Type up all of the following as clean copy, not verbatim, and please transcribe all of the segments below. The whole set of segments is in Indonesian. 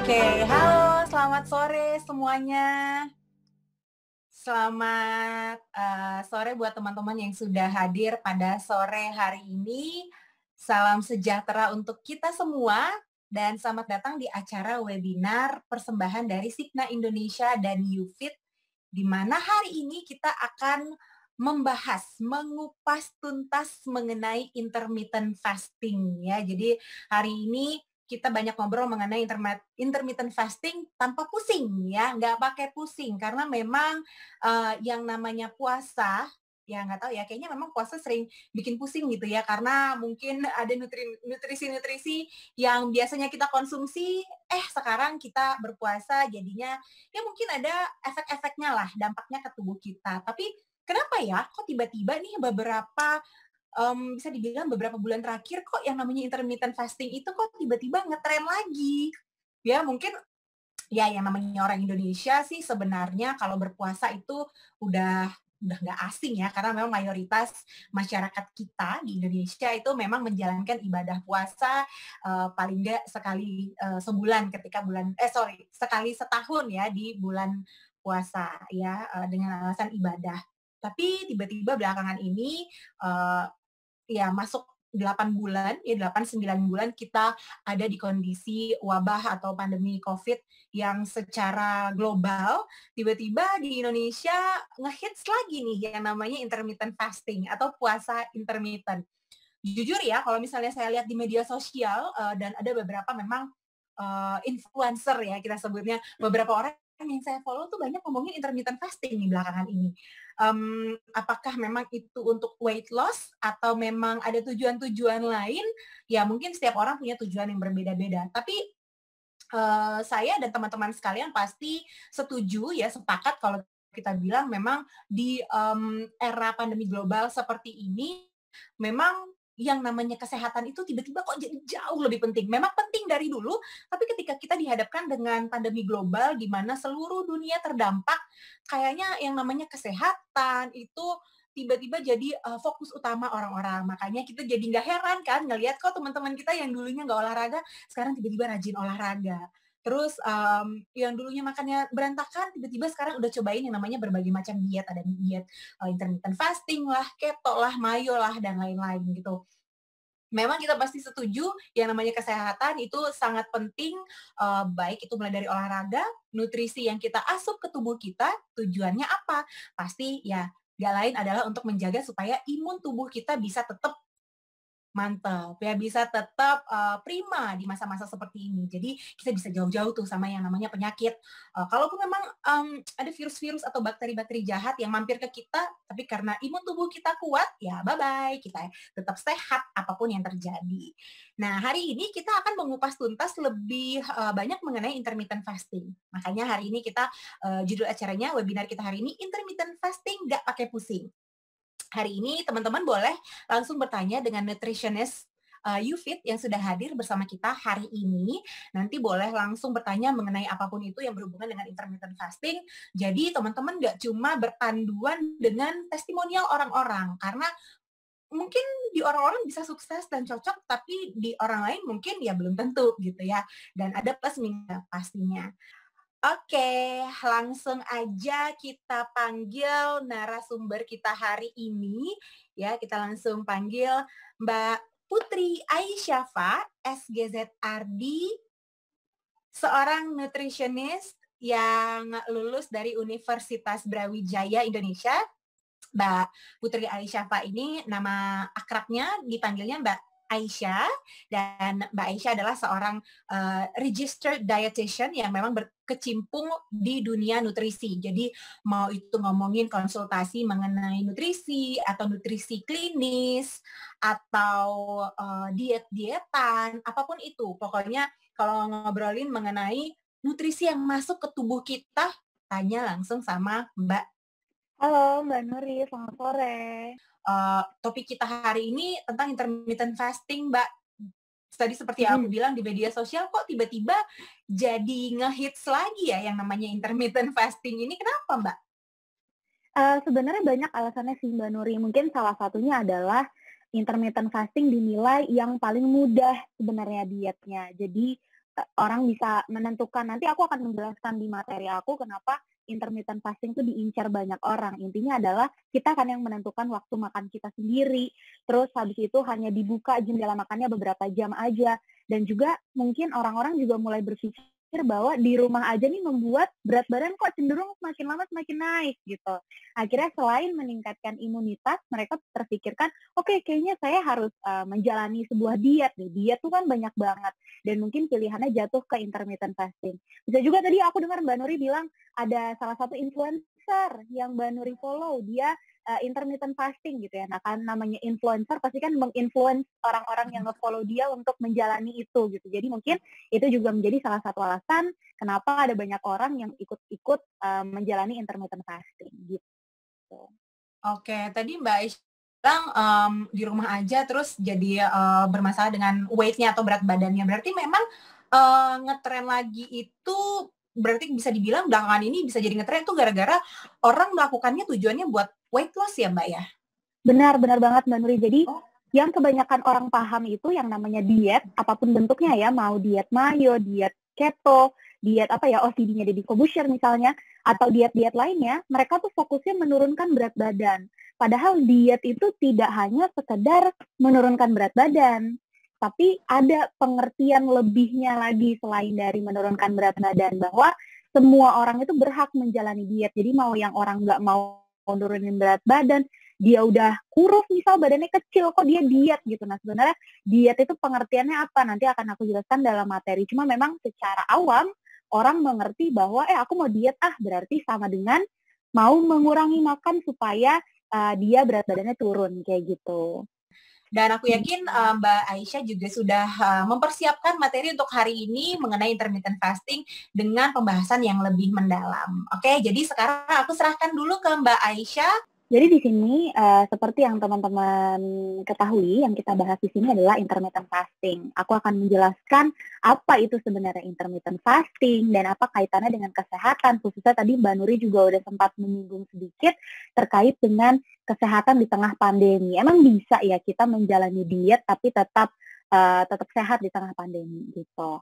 Oke, halo, selamat sore semuanya. Selamat sore buat teman-teman yang sudah hadir pada sore hari ini. Salam sejahtera untuk kita semua dan selamat datang di acara webinar persembahan dari Signa Indonesia dan YouFit, di mana hari ini kita akan membahas, mengupas tuntas mengenai intermittent fasting ya. Jadi hari ini kita banyak ngobrol mengenai intermittent fasting tanpa pusing ya, nggak pakai pusing karena memang yang namanya puasa, ya nggak tahu ya, kayaknya memang puasa sering bikin pusing gitu ya, karena mungkin ada nutrisi-nutrisi yang biasanya kita konsumsi, sekarang kita berpuasa jadinya ya mungkin ada efek-efeknya lah, dampaknya ke tubuh kita. Tapi kenapa ya, kok tiba-tiba nih bisa dibilang beberapa bulan terakhir kok yang namanya intermittent fasting itu kok tiba-tiba ngetren lagi? Ya mungkin ya, yang namanya orang Indonesia sih sebenarnya kalau berpuasa itu udah nggak asing ya, karena memang mayoritas masyarakat kita di Indonesia itu memang menjalankan ibadah puasa, paling nggak sekali, sebulan ketika sekali setahun ya di bulan puasa ya, dengan alasan ibadah. Tapi tiba-tiba belakangan ini, eee ya masuk 8 bulan, ya 8, 9 bulan kita ada di kondisi wabah atau pandemi Covid yang secara global, tiba-tiba di Indonesia ngehits lagi nih yang namanya intermittent fasting atau puasa intermittent. Jujur ya, kalau misalnya saya lihat di media sosial, dan ada beberapa memang, influencer ya kita sebutnya, beberapa orang yang saya follow tuh banyak ngomongin intermittent fasting nih belakangan ini. Apakah memang itu untuk weight loss atau memang ada tujuan-tujuan lain, ya mungkin setiap orang punya tujuan yang berbeda-beda. Tapi, saya dan teman-teman sekalian pasti setuju ya, sepakat kalau kita bilang memang di, era pandemi global seperti ini, memang yang namanya kesehatan itu tiba-tiba kok jadi jauh lebih penting. Memang penting dari dulu, tapi ketika kita dihadapkan dengan pandemi global di mana seluruh dunia terdampak, kayaknya yang namanya kesehatan itu tiba-tiba jadi, fokus utama orang-orang. Makanya kita jadi nggak heran kan ngelihat kok teman-teman kita yang dulunya nggak olahraga, sekarang tiba-tiba rajin olahraga. Terus, yang dulunya makannya berantakan, tiba-tiba sekarang udah cobain yang namanya berbagai macam diet. Ada diet, intermittent fasting lah, keto lah, mayo lah, dan lain-lain gitu. Memang kita pasti setuju yang namanya kesehatan itu sangat penting, baik itu mulai dari olahraga, nutrisi yang kita asup ke tubuh kita, tujuannya apa? Pasti ya nggak lain adalah untuk menjaga supaya imun tubuh kita bisa tetap mantap, ya bisa tetap, prima di masa-masa seperti ini. Jadi kita bisa jauh-jauh tuh sama yang namanya penyakit. Kalaupun memang, ada virus-virus atau bakteri-bakteri jahat yang mampir ke kita, tapi karena imun tubuh kita kuat, ya bye-bye, kita tetap sehat apapun yang terjadi. Nah, hari ini kita akan mengupas tuntas lebih, banyak mengenai intermittent fasting. Makanya hari ini kita, judul acaranya, webinar kita hari ini, intermittent fasting nggak pakai pusing. Hari ini teman-teman boleh langsung bertanya dengan nutritionist, YouFit yang sudah hadir bersama kita hari ini. Nanti boleh langsung bertanya mengenai apapun itu yang berhubungan dengan intermittent fasting. Jadi teman-teman nggak cuma berpanduan dengan testimonial orang-orang, karena mungkin di orang-orang bisa sukses dan cocok, tapi di orang lain mungkin ya belum tentu gitu ya, dan ada plus minus pastinya. Oke, langsung aja kita panggil narasumber kita hari ini. Ya, kita langsung panggil Mbak Putri Aisyafa, SGZRD, seorang nutritionist yang lulus dari Universitas Brawijaya Indonesia. Mbak Putri Aisyafa ini nama akrabnya dipanggilnya Mbak Aisyah, dan Mbak Aisyah adalah seorang, registered dietitian yang memang berkecimpung di dunia nutrisi. Jadi mau itu ngomongin konsultasi mengenai nutrisi atau nutrisi klinis atau, diet-dietan, apapun itu. Pokoknya kalau ngobrolin mengenai nutrisi yang masuk ke tubuh kita, tanya langsung sama Mbak. Halo Mbak Nuri, selamat sore. Topik kita hari ini tentang intermittent fasting, Mbak. Tadi seperti yang aku Mhm. bilang di media sosial kok tiba-tiba jadi ngehits lagi ya yang namanya intermittent fasting ini, kenapa, Mbak? Sebenarnya banyak alasannya sih Mbak Nuri, mungkin salah satunya adalah intermittent fasting dinilai yang paling mudah sebenarnya dietnya. Jadi orang bisa menentukan. Nanti aku akan menjelaskan di materi aku kenapa intermittent fasting itu diincar banyak orang. Intinya adalah kita kan yang menentukan waktu makan kita sendiri, terus habis itu hanya dibuka jendela makannya beberapa jam aja. Dan juga mungkin orang-orang juga mulai berpikir bahwa di rumah aja nih membuat berat badan kok cenderung semakin lama semakin naik gitu. Akhirnya selain meningkatkan imunitas, mereka terpikirkan, oke, kayaknya saya harus menjalani sebuah diet nih. Diet tuh kan banyak banget dan mungkin pilihannya jatuh ke intermittent fasting. Bisa juga tadi aku dengar Mbak Nuri bilang ada salah satu influencer yang Mbak Nuri follow, dia intermittent fasting gitu ya. Nah kan namanya influencer pasti kan menginfluence orang-orang yang nge-follow dia untuk menjalani itu gitu. Jadi mungkin itu juga menjadi salah satu alasan kenapa ada banyak orang yang ikut-ikut menjalani intermittent fasting gitu. Oke, tadi Mbak Aisyah bilang di rumah aja terus jadi bermasalah dengan weight-nya atau berat badannya. Berarti memang ngetren lagi itu berarti bisa dibilang belakangan ini bisa jadi ngetren itu gara-gara orang melakukannya tujuannya buat weight loss ya Mbak ya? Benar banget Mbak Nuri. Jadi Oh. yang kebanyakan orang paham itu yang namanya diet, apapun bentuknya ya, mau diet mayo, diet keto, diet OCD-nya Deddy Corbuzier misalnya, atau diet-diet lainnya, mereka tuh fokusnya menurunkan berat badan. Padahal diet itu tidak hanya sekedar menurunkan berat badan, tapi ada pengertian lebihnya lagi selain dari menurunkan berat badan, bahwa semua orang itu berhak menjalani diet. Jadi mau yang orang nggak mau nurunin berat badan, dia udah kurus misal badannya kecil kok dia diet gitu. Nah sebenarnya diet itu pengertiannya apa nanti akan aku jelaskan dalam materi. Cuma memang secara awam orang mengerti bahwa aku mau diet berarti sama dengan mau mengurangi makan supaya dia berat badannya turun kayak gitu. Dan aku yakin Mbak Aisyah juga sudah mempersiapkan materi untuk hari ini mengenai intermittent fasting dengan pembahasan yang lebih mendalam. Oke, jadi sekarang aku serahkan dulu ke Mbak Aisyah. Jadi di sini seperti yang teman-teman ketahui, yang kita bahas di sini adalah intermittent fasting. Aku akan menjelaskan apa itu sebenarnya intermittent fasting dan apa kaitannya dengan kesehatan. Khususnya tadi Mbak Nuri juga udah sempat menyinggung sedikit terkait dengan kesehatan di tengah pandemi. Emang bisa ya kita menjalani diet tapi tetap sehat di tengah pandemi gitu.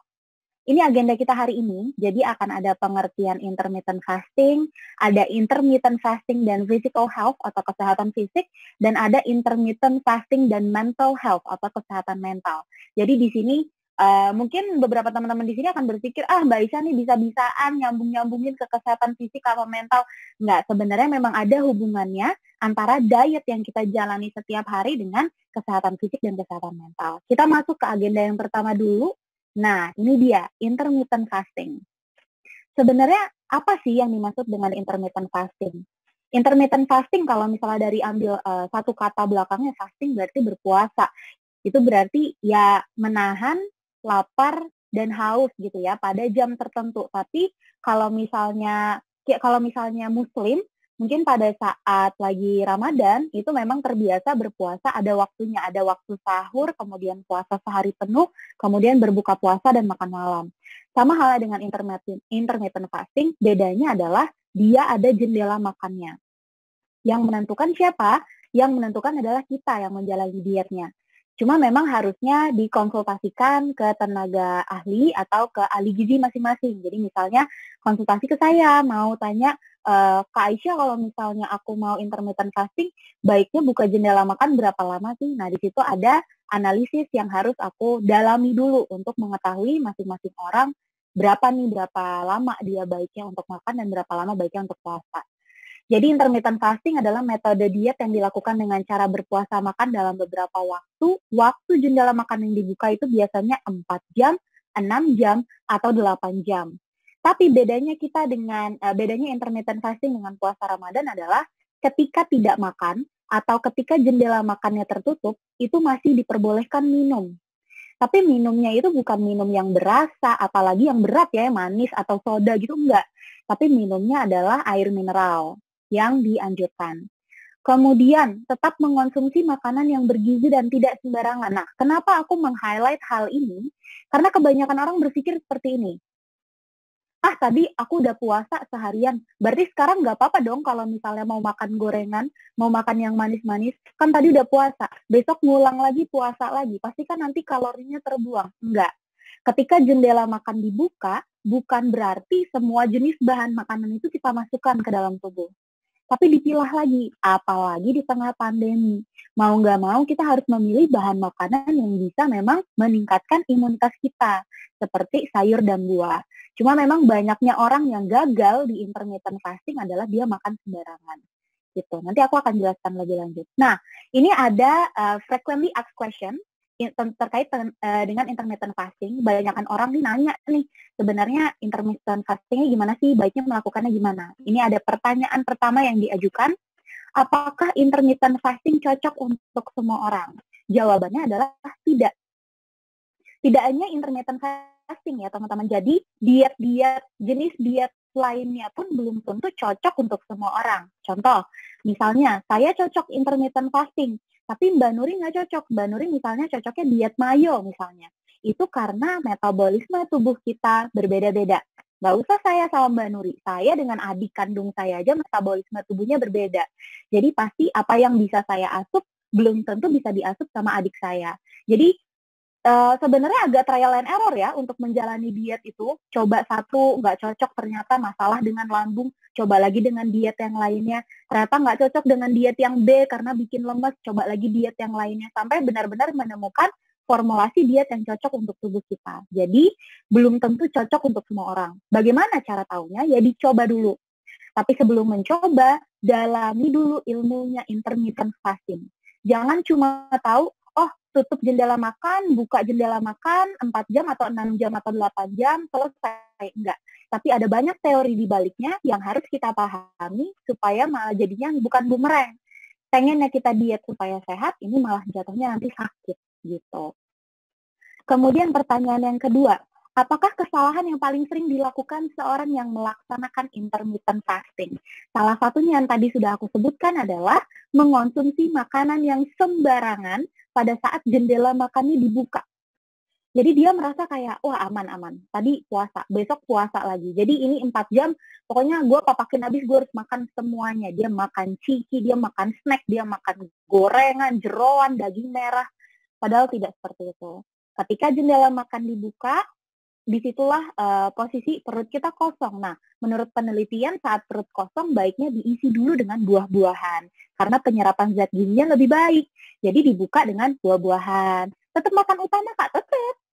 Ini agenda kita hari ini, jadi akan ada pengertian intermittent fasting, ada intermittent fasting dan physical health atau kesehatan fisik, dan ada intermittent fasting dan mental health atau kesehatan mental. Jadi di sini mungkin beberapa teman-teman di sini akan berpikir, Mbak Aisyah nih bisa-bisaan nyambung-nyambungin ke kesehatan fisik sama mental. Enggak, sebenarnya memang ada hubungannya antara diet yang kita jalani setiap hari dengan kesehatan fisik dan kesehatan mental. Kita masuk ke agenda yang pertama dulu. Nah, ini dia, intermittent fasting. Sebenarnya apa sih yang dimaksud dengan intermittent fasting? Intermittent fasting kalau misalnya dari ambil satu kata belakangnya fasting berarti berpuasa. Itu berarti ya menahan lapar dan haus gitu ya pada jam tertentu. Tapi kalau misalnya Muslim, mungkin pada saat lagi Ramadan itu memang terbiasa berpuasa, ada waktunya, ada waktu sahur, kemudian puasa sehari penuh, kemudian berbuka puasa dan makan malam. Sama halnya dengan intermittent fasting, bedanya adalah dia ada jendela makannya. Yang menentukan siapa? Yang menentukan adalah kita yang menjalani dietnya. Cuma memang harusnya dikonsultasikan ke tenaga ahli atau ke ahli gizi masing-masing. Jadi misalnya konsultasi ke saya, mau tanya, Kak Aisyah kalau misalnya aku mau intermittent fasting, baiknya buka jendela makan berapa lama sih? Nah di situ ada analisis yang harus aku dalami dulu untuk mengetahui masing-masing orang berapa lama dia baiknya untuk makan dan berapa lama baiknya untuk puasa. Jadi intermittent fasting adalah metode diet yang dilakukan dengan cara berpuasa makan dalam beberapa waktu. Waktu jendela makan yang dibuka itu biasanya 4 jam, 6 jam, atau 8 jam. Tapi bedanya intermittent fasting dengan puasa Ramadan adalah ketika tidak makan atau ketika jendela makannya tertutup, itu masih diperbolehkan minum. Tapi minumnya itu bukan minum yang berasa, apalagi yang berat ya, manis atau soda gitu, enggak. Tapi minumnya adalah air mineral yang dianjurkan. Kemudian, tetap mengonsumsi makanan yang bergizi dan tidak sembarangan. Nah, kenapa aku meng-highlight hal ini? Karena kebanyakan orang berpikir seperti ini. Tadi aku udah puasa seharian, berarti sekarang nggak apa-apa dong kalau misalnya mau makan gorengan, mau makan yang manis-manis, kan tadi udah puasa, besok ngulang lagi puasa lagi, pasti kan nanti kalorinya terbuang. Enggak. Ketika jendela makan dibuka, bukan berarti semua jenis bahan makanan itu kita masukkan ke dalam tubuh. Tapi dipilah lagi, apalagi di tengah pandemi. Mau nggak mau kita harus memilih bahan makanan yang bisa memang meningkatkan imunitas kita, seperti sayur dan buah. Cuma memang banyaknya orang yang gagal di intermittent fasting adalah dia makan sembarangan. Gitu. Nanti aku akan jelaskan lebih lanjut. Nah, ini ada frequently asked question terkait dengan intermittent fasting. Banyakan orang nih nanya nih, sebenarnya intermittent fastingnya gimana sih? Baiknya melakukannya gimana? Ini ada pertanyaan pertama yang diajukan, apakah intermittent fasting cocok untuk semua orang? Jawabannya adalah tidak. Tidak hanya intermittent fasting ya teman-teman. Jadi jenis diet lainnya pun belum tentu cocok untuk semua orang. Contoh, misalnya saya cocok intermittent fasting, tapi Mbak Nuri nggak cocok. Mbak Nuri misalnya cocoknya diet mayo misalnya. Itu karena metabolisme tubuh kita berbeda-beda. Nggak usah saya sama Mbak Nuri. Saya dengan adik kandung saya aja metabolisme tubuhnya berbeda. Jadi pasti apa yang bisa saya asup belum tentu bisa diasup sama adik saya. Jadi sebenarnya agak trial and error ya untuk menjalani diet itu. Coba satu nggak cocok, ternyata masalah dengan lambung. Coba lagi dengan diet yang lainnya. Ternyata nggak cocok dengan diet yang B karena bikin lemes. Coba lagi diet yang lainnya. Sampai benar-benar menemukan formulasi diet yang cocok untuk tubuh kita. Jadi belum tentu cocok untuk semua orang. Bagaimana cara taunya? Ya dicoba dulu. Tapi sebelum mencoba, dalami dulu ilmunya intermittent fasting. Jangan cuma tahu, oh tutup jendela makan, buka jendela makan 4 jam atau 6 jam atau 8 jam, selesai. Enggak. Tapi ada banyak teori di baliknya yang harus kita pahami supaya malah jadinya bukan bumerang. Pengennya kita diet supaya sehat, ini malah jatuhnya nanti sakit gitu. Kemudian pertanyaan yang kedua, apakah kesalahan yang paling sering dilakukan seorang yang melaksanakan intermittent fasting? Salah satunya yang tadi sudah aku sebutkan adalah mengonsumsi makanan yang sembarangan pada saat jendela makannya dibuka. Jadi dia merasa kayak, wah aman-aman, tadi puasa, besok puasa lagi. Jadi ini 4 jam, pokoknya gue papakin habis, gue harus makan semuanya. Dia makan ciki, dia makan snack, dia makan gorengan, jeroan, daging merah. Padahal tidak seperti itu. Ketika jendela makan dibuka, disitulah posisi perut kita kosong. Nah, menurut penelitian saat perut kosong baiknya diisi dulu dengan buah-buahan karena penyerapan zat gizinya lebih baik. Jadi dibuka dengan buah-buahan. Tetap makan utama Kak,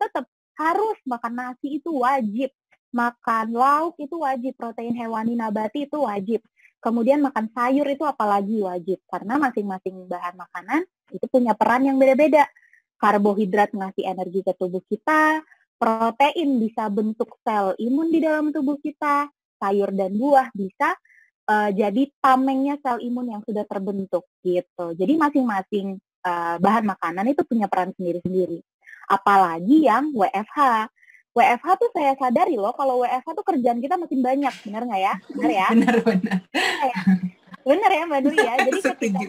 tetap harus makan nasi itu wajib. Makan lauk itu wajib, protein hewani nabati itu wajib. Kemudian makan sayur itu apalagi wajib karena masing-masing bahan makanan itu punya peran yang beda-beda. Karbohidrat ngasih energi ke tubuh kita, protein bisa bentuk sel imun di dalam tubuh kita, sayur dan buah bisa jadi tamengnya sel imun yang sudah terbentuk gitu. Jadi masing-masing bahan makanan itu punya peran sendiri-sendiri. Apalagi yang WFH. WFH tuh saya sadari loh, kalau WFH tuh kerjaan kita makin banyak, benar nggak ya? Benar ya? Benar-benar. Benar ya Mbak Nuri ya. Jadi ketika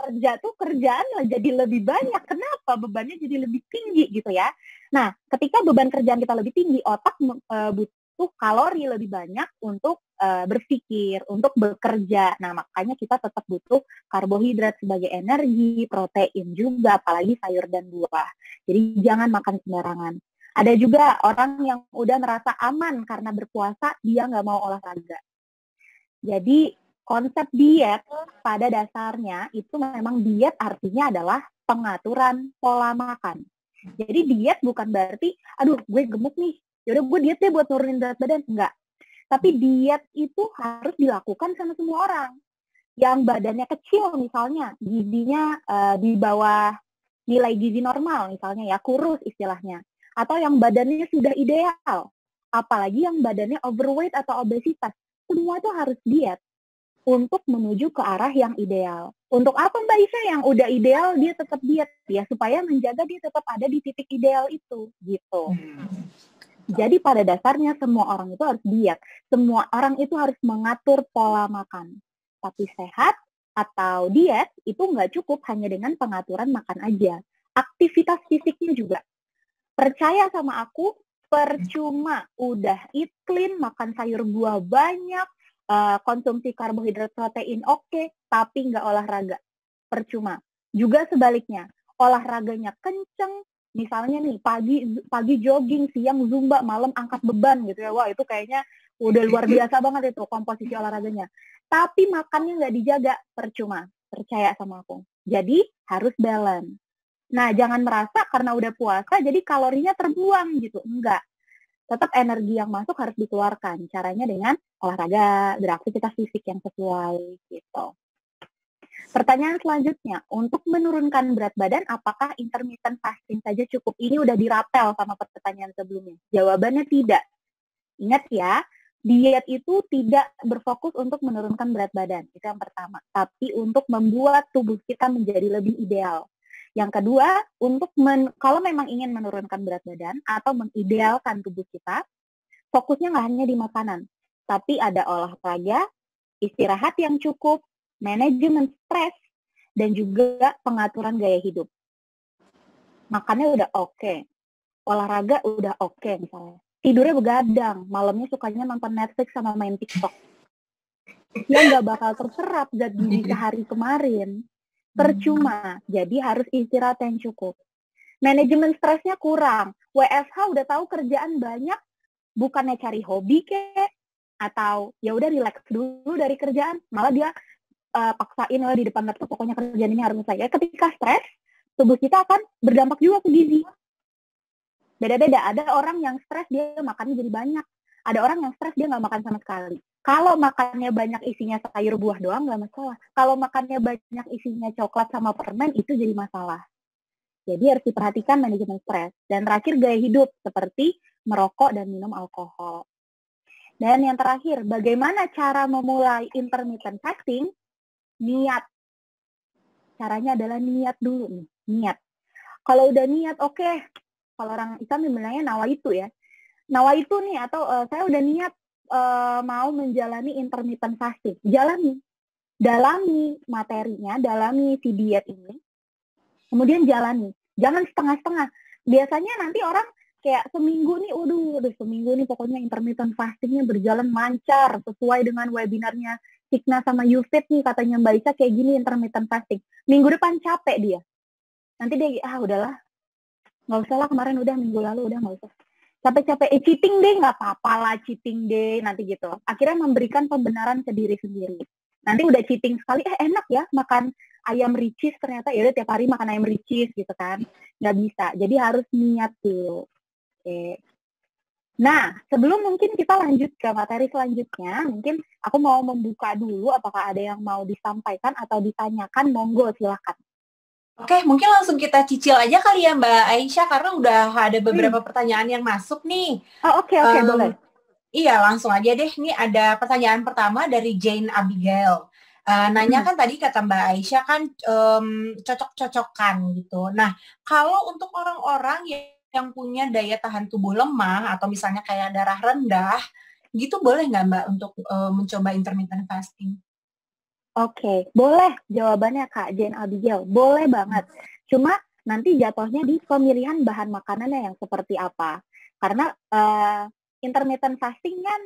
kerja tuh kerjaan jadi lebih banyak. Kenapa? Bebannya jadi lebih tinggi gitu ya. Nah, ketika beban kerjaan kita lebih tinggi, otak butuh kalori lebih banyak untuk berpikir, untuk bekerja. Nah, makanya kita tetap butuh karbohidrat sebagai energi, protein juga, apalagi sayur dan buah. Jadi jangan makan sembarangan. Ada juga orang yang udah merasa aman karena berpuasa, dia nggak mau olahraga. Jadi konsep diet pada dasarnya itu memang diet artinya adalah pengaturan pola makan. Jadi diet bukan berarti, aduh gue gemuk nih, yaudah gue diet deh buat nurunin berat badan. Enggak. Tapi diet itu harus dilakukan sama semua orang. Yang badannya kecil misalnya, gizinya di bawah nilai gizi normal misalnya ya, kurus istilahnya. Atau yang badannya sudah ideal. Apalagi yang badannya overweight atau obesitas. Semua itu harus diet untuk menuju ke arah yang ideal. Untuk apa Mbak Isa yang udah ideal dia tetap diet ya supaya menjaga dia tetap ada di titik ideal itu gitu. Jadi pada dasarnya semua orang itu harus diet. Semua orang itu harus mengatur pola makan. Tapi sehat atau diet itu nggak cukup hanya dengan pengaturan makan aja. Aktivitas fisiknya juga. Percaya sama aku, percuma udah eat clean, makan sayur buah banyak, konsumsi karbohidrat protein oke, tapi nggak olahraga. Percuma. Juga sebaliknya, olahraganya kenceng, Misalnya nih pagi jogging, siang zumba, malam angkat beban gitu ya. Wah, itu kayaknya udah luar biasa banget itu komposisi olahraganya. Tapi makannya nggak dijaga, percuma. Percaya sama aku. Jadi harus balance. Nah, jangan merasa karena udah puasa jadi kalorinya terbuang gitu. Enggak. Tetap energi yang masuk harus dikeluarkan. Caranya dengan olahraga, beraktivitas fisik yang sesuai gitu. Pertanyaan selanjutnya, untuk menurunkan berat badan, apakah intermittent fasting saja cukup? Ini udah dirapel sama pertanyaan sebelumnya. Jawabannya tidak. Ingat ya, diet itu tidak berfokus untuk menurunkan berat badan. Itu yang pertama. Tapi untuk membuat tubuh kita menjadi lebih ideal. Yang kedua, kalau memang ingin menurunkan berat badan atau mengidealkan tubuh kita, fokusnya nggak hanya di makanan, tapi ada olahraga, istirahat yang cukup, manajemen stres, dan juga pengaturan gaya hidup. Makannya udah oke, olahraga udah oke misalnya. Tidurnya begadang, malamnya sukanya nonton Netflix sama main TikTok. Ya nggak bakal terserap zat gizi sehari kemarin. Percuma, jadi harus istirahat yang cukup. Manajemen stresnya kurang. WFH udah tahu kerjaan banyak, bukannya cari hobi kek, atau ya udah relax dulu dari kerjaan, malah dia paksain lah di depan laptop, pokoknya kerjaan ini harus selesai. Ketika stres, tubuh kita akan berdampak juga ke gizi. Beda-beda. Ada orang yang stres dia makannya jadi banyak. Ada orang yang stres dia nggak makan sama sekali. Kalau makannya banyak isinya sayur buah doang nggak masalah. Kalau makannya banyak isinya coklat sama permen itu jadi masalah. Jadi harus diperhatikan manajemen stres. Dan terakhir gaya hidup seperti merokok dan minum alkohol. Dan yang terakhir, bagaimana cara memulai intermittent fasting? Niat. Caranya adalah niat dulu nih, niat. Kalau udah niat, oke. Kalau orang Islam bilangnya nawaitu ya. Nawaitu nih, atau saya udah niat mau menjalani intermittent fasting. Jalani. Dalami materinya, dalami si diet ini. Kemudian jalani. Jangan setengah-setengah. Biasanya nanti orang kayak seminggu nih, udah seminggu nih pokoknya intermittent fastingnya berjalan lancar sesuai dengan webinarnya Signa sama Yufit nih, katanya Mbak Isa kayak gini intermittent fasting. Minggu depan capek dia. Nanti dia, udahlah. Nggak usah lah, kemarin udah, minggu lalu udah nggak usah. Capek-capek, cheating deh, nggak apa-apa lah cheating deh, nanti gitu. Akhirnya memberikan pembenaran ke diri sendiri. Nanti udah cheating sekali, enak ya makan ayam ricis, ternyata ya udah tiap hari makan ayam ricis gitu kan. Nggak bisa, jadi harus niat dulu. Oke. Nah, sebelum mungkin kita lanjut ke materi selanjutnya, mungkin aku mau membuka dulu apakah ada yang mau disampaikan atau ditanyakan, monggo silakan. Oke, mungkin langsung kita cicil aja kali ya Mbak Aisyah, karena udah ada beberapa pertanyaan yang masuk nih. Oh, oke, boleh. Iya, langsung aja deh. Ini ada pertanyaan pertama dari Jane Abigail. Nanya kan tadi kata Mbak Aisyah kan cocok-cocokan gitu. Nah, kalau untuk orang-orang yang punya daya tahan tubuh lemah atau misalnya kayak darah rendah, gitu boleh nggak Mbak untuk mencoba intermittent fasting? Oke, boleh jawabannya Kak Jane Abigail. Boleh banget. Cuma nanti jatuhnya di pemilihan bahan makanannya yang seperti apa. Karena intermittent fasting kan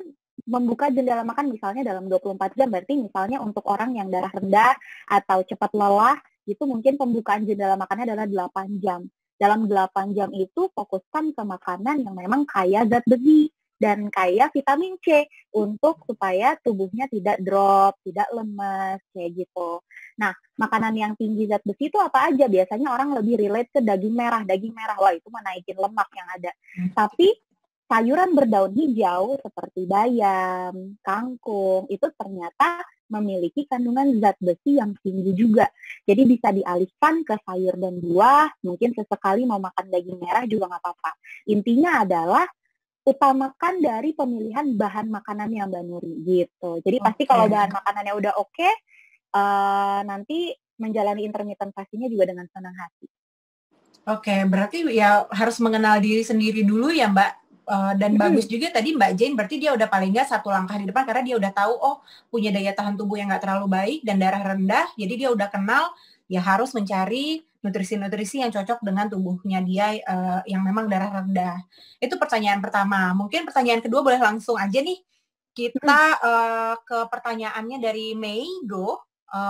membuka jendela makan misalnya dalam 24 jam. Berarti misalnya untuk orang yang darah rendah atau cepat lelah, itu mungkin pembukaan jendela makannya adalah 8 jam. Dalam 8 jam itu fokuskan ke makanan yang memang kaya zat besi dan kaya vitamin C untuk supaya tubuhnya tidak drop, tidak lemas, kayak gitu. Nah, makanan yang tinggi zat besi itu apa aja? Biasanya orang lebih relate ke daging merah. Daging merah, wah itu menaikin lemak yang ada. Tapi sayuran berdaun hijau seperti bayam, kangkung, itu ternyata memiliki kandungan zat besi yang tinggi juga. Jadi bisa dialihkan ke sayur dan buah, mungkin sesekali mau makan daging merah juga nggak apa-apa. Intinya adalah utamakan dari pemilihan bahan makanannya Mbak Nuri gitu. Jadi pasti kalau bahan makanannya udah oke, nanti menjalani intermittent fastingnya juga dengan senang hati. Oke, berarti ya harus mengenal diri sendiri dulu ya Mbak. Dan bagus juga tadi Mbak Jane, berarti dia udah paling nggak satu langkah di depan karena dia udah tahu, oh punya daya tahan tubuh yang nggak terlalu baik dan darah rendah, jadi dia udah kenal ya harus mencari nutrisi-nutrisi yang cocok dengan tubuhnya dia yang memang darah rendah. Itu pertanyaan pertama. Mungkin pertanyaan kedua boleh langsung aja nih. Kita ke pertanyaannya dari Mei Go.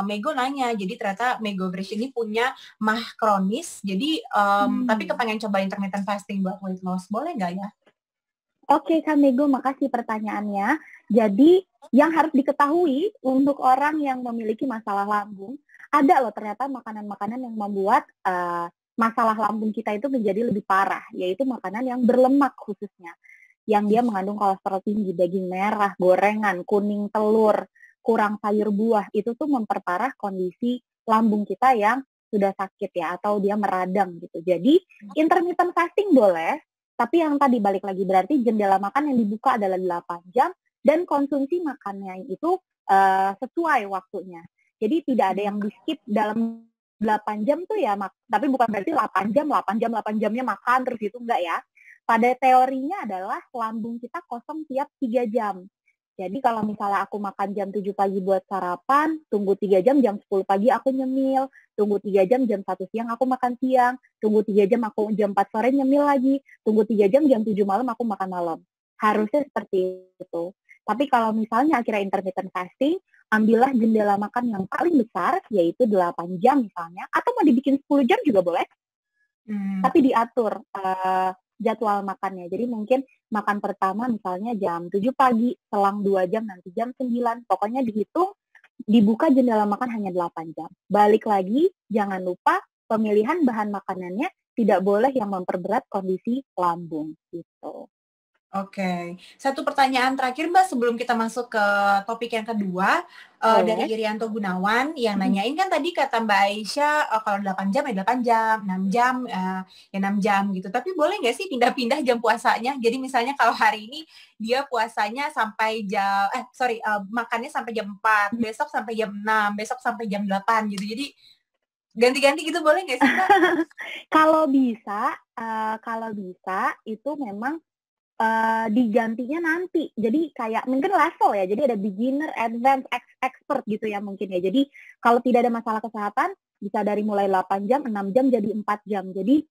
Mego nanya, jadi ternyata Mego Fresh ini punya mah kronis, jadi tapi kepengen coba intermittent fasting buat weight loss, boleh nggak ya? Oke, Kak Mego, makasih pertanyaannya. Jadi, yang harus diketahui untuk orang yang memiliki masalah lambung, ada loh ternyata makanan-makanan yang membuat masalah lambung kita itu menjadi lebih parah, yaitu makanan yang berlemak khususnya, yang dia mengandung kolesterol tinggi, daging merah, gorengan, kuning telur, kurang sayur buah, itu tuh memperparah kondisi lambung kita yang sudah sakit ya, atau dia meradang gitu. Jadi, intermittent fasting boleh, tapi yang tadi balik lagi berarti jendela makan yang dibuka adalah 8 jam dan konsumsi makannya itu sesuai waktunya. Jadi tidak ada yang di-skip dalam 8 jam tuh ya, tapi bukan berarti 8 jam, 8 jam, 8 jamnya makan terus itu enggak ya. Pada teorinya adalah lambung kita kosong tiap 3 jam. Jadi kalau misalnya aku makan jam 7 pagi buat sarapan, tunggu 3 jam, jam 10 pagi aku nyemil, tunggu 3 jam, jam 1 siang aku makan siang, tunggu 3 jam aku jam 4 sore nyemil lagi, tunggu 3 jam, jam 7 malam aku makan malam. Harusnya seperti itu. Tapi kalau misalnya akhirnya intermittent fasting, ambillah jendela makan yang paling besar, yaitu 8 jam misalnya, atau mau dibikin 10 jam juga boleh, tapi diatur jadwal makannya. Jadi mungkin makan pertama misalnya jam 7 pagi, selang 2 jam, nanti jam 9. Pokoknya dihitung, dibuka jendela makan hanya 8 jam. Balik lagi, jangan lupa pemilihan bahan makanannya tidak boleh yang memperberat kondisi lambung gitu. Oke, satu pertanyaan terakhir Mbak sebelum kita masuk ke topik yang kedua, dari Irianto Gunawan yang nanyain kan tadi kata Mbak Aisyah kalau 8 jam ya 8 jam, 6 jam ya 6 jam gitu. Tapi boleh nggak sih pindah-pindah jam puasanya? Jadi misalnya kalau hari ini dia puasanya sampai makannya sampai jam 4, besok sampai jam 6, besok sampai jam 8 gitu. Jadi ganti-ganti gitu boleh nggak sih Mbak? Kalau bisa itu memang digantinya nanti. Jadi kayak mungkin level ya. Jadi ada beginner, advanced, expert gitu ya mungkin ya. Jadi kalau tidak ada masalah kesehatan bisa dari mulai 8 jam, 6 jam jadi 4 jam. Jadi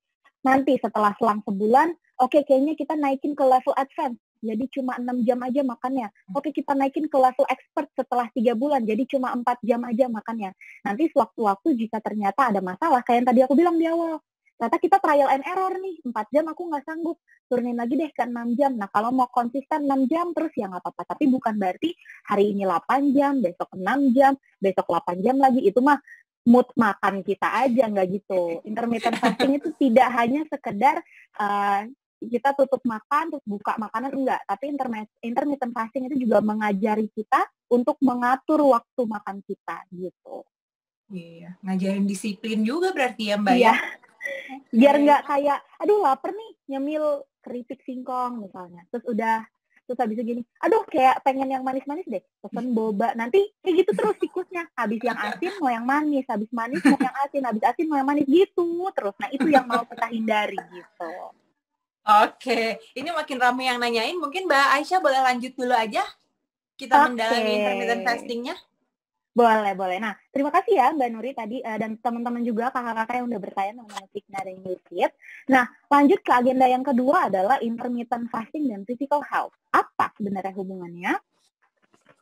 nanti setelah selang sebulan, oke, kayaknya kita naikin ke level advance. Jadi cuma 6 jam aja makannya. Oke, kita naikin ke level expert setelah 3 bulan. Jadi cuma 4 jam aja makannya. Nanti sewaktu-waktu jika ternyata ada masalah, kayak yang tadi aku bilang di awal, ternyata kita trial and error nih, 4 jam aku nggak sanggup, turunin lagi deh ke 6 jam. Nah kalau mau konsisten 6 jam terus ya nggak apa-apa, tapi bukan berarti hari ini 8 jam, besok 6 jam, besok 8 jam lagi, itu mah mood makan kita aja, nggak gitu. Intermittent fasting itu tidak hanya sekedar kita tutup makan, terus buka makanan, enggak. Tapi intermittent fasting itu juga mengajari kita untuk mengatur waktu makan kita gitu. Iya, ngajarin disiplin juga berarti ya Mbak ya. Okay. Biar nggak kayak, aduh lapar nih, nyemil keripik singkong misalnya. Terus habis itu gini, aduh kayak pengen yang manis-manis deh, pesen boba. Nanti kayak gitu terus siklusnya. Habis yang asin mau yang manis, habis manis mau yang asin, habis asin mau yang manis gitu terus. Nah itu yang mau kita hindari gitu. Oke, ini makin ramai yang nanyain. Mungkin Mbak Aisyah boleh lanjut dulu aja. Kita mendalami intermittent fasting-nya. Boleh. Nah, terima kasih ya Mbak Nuri tadi dan teman-teman juga kakak-kakak yang udah bertanya teman-teman Signa dan Yusif. Nah, lanjut ke agenda yang kedua adalah intermittent fasting dan physical health. Apa sebenarnya hubungannya?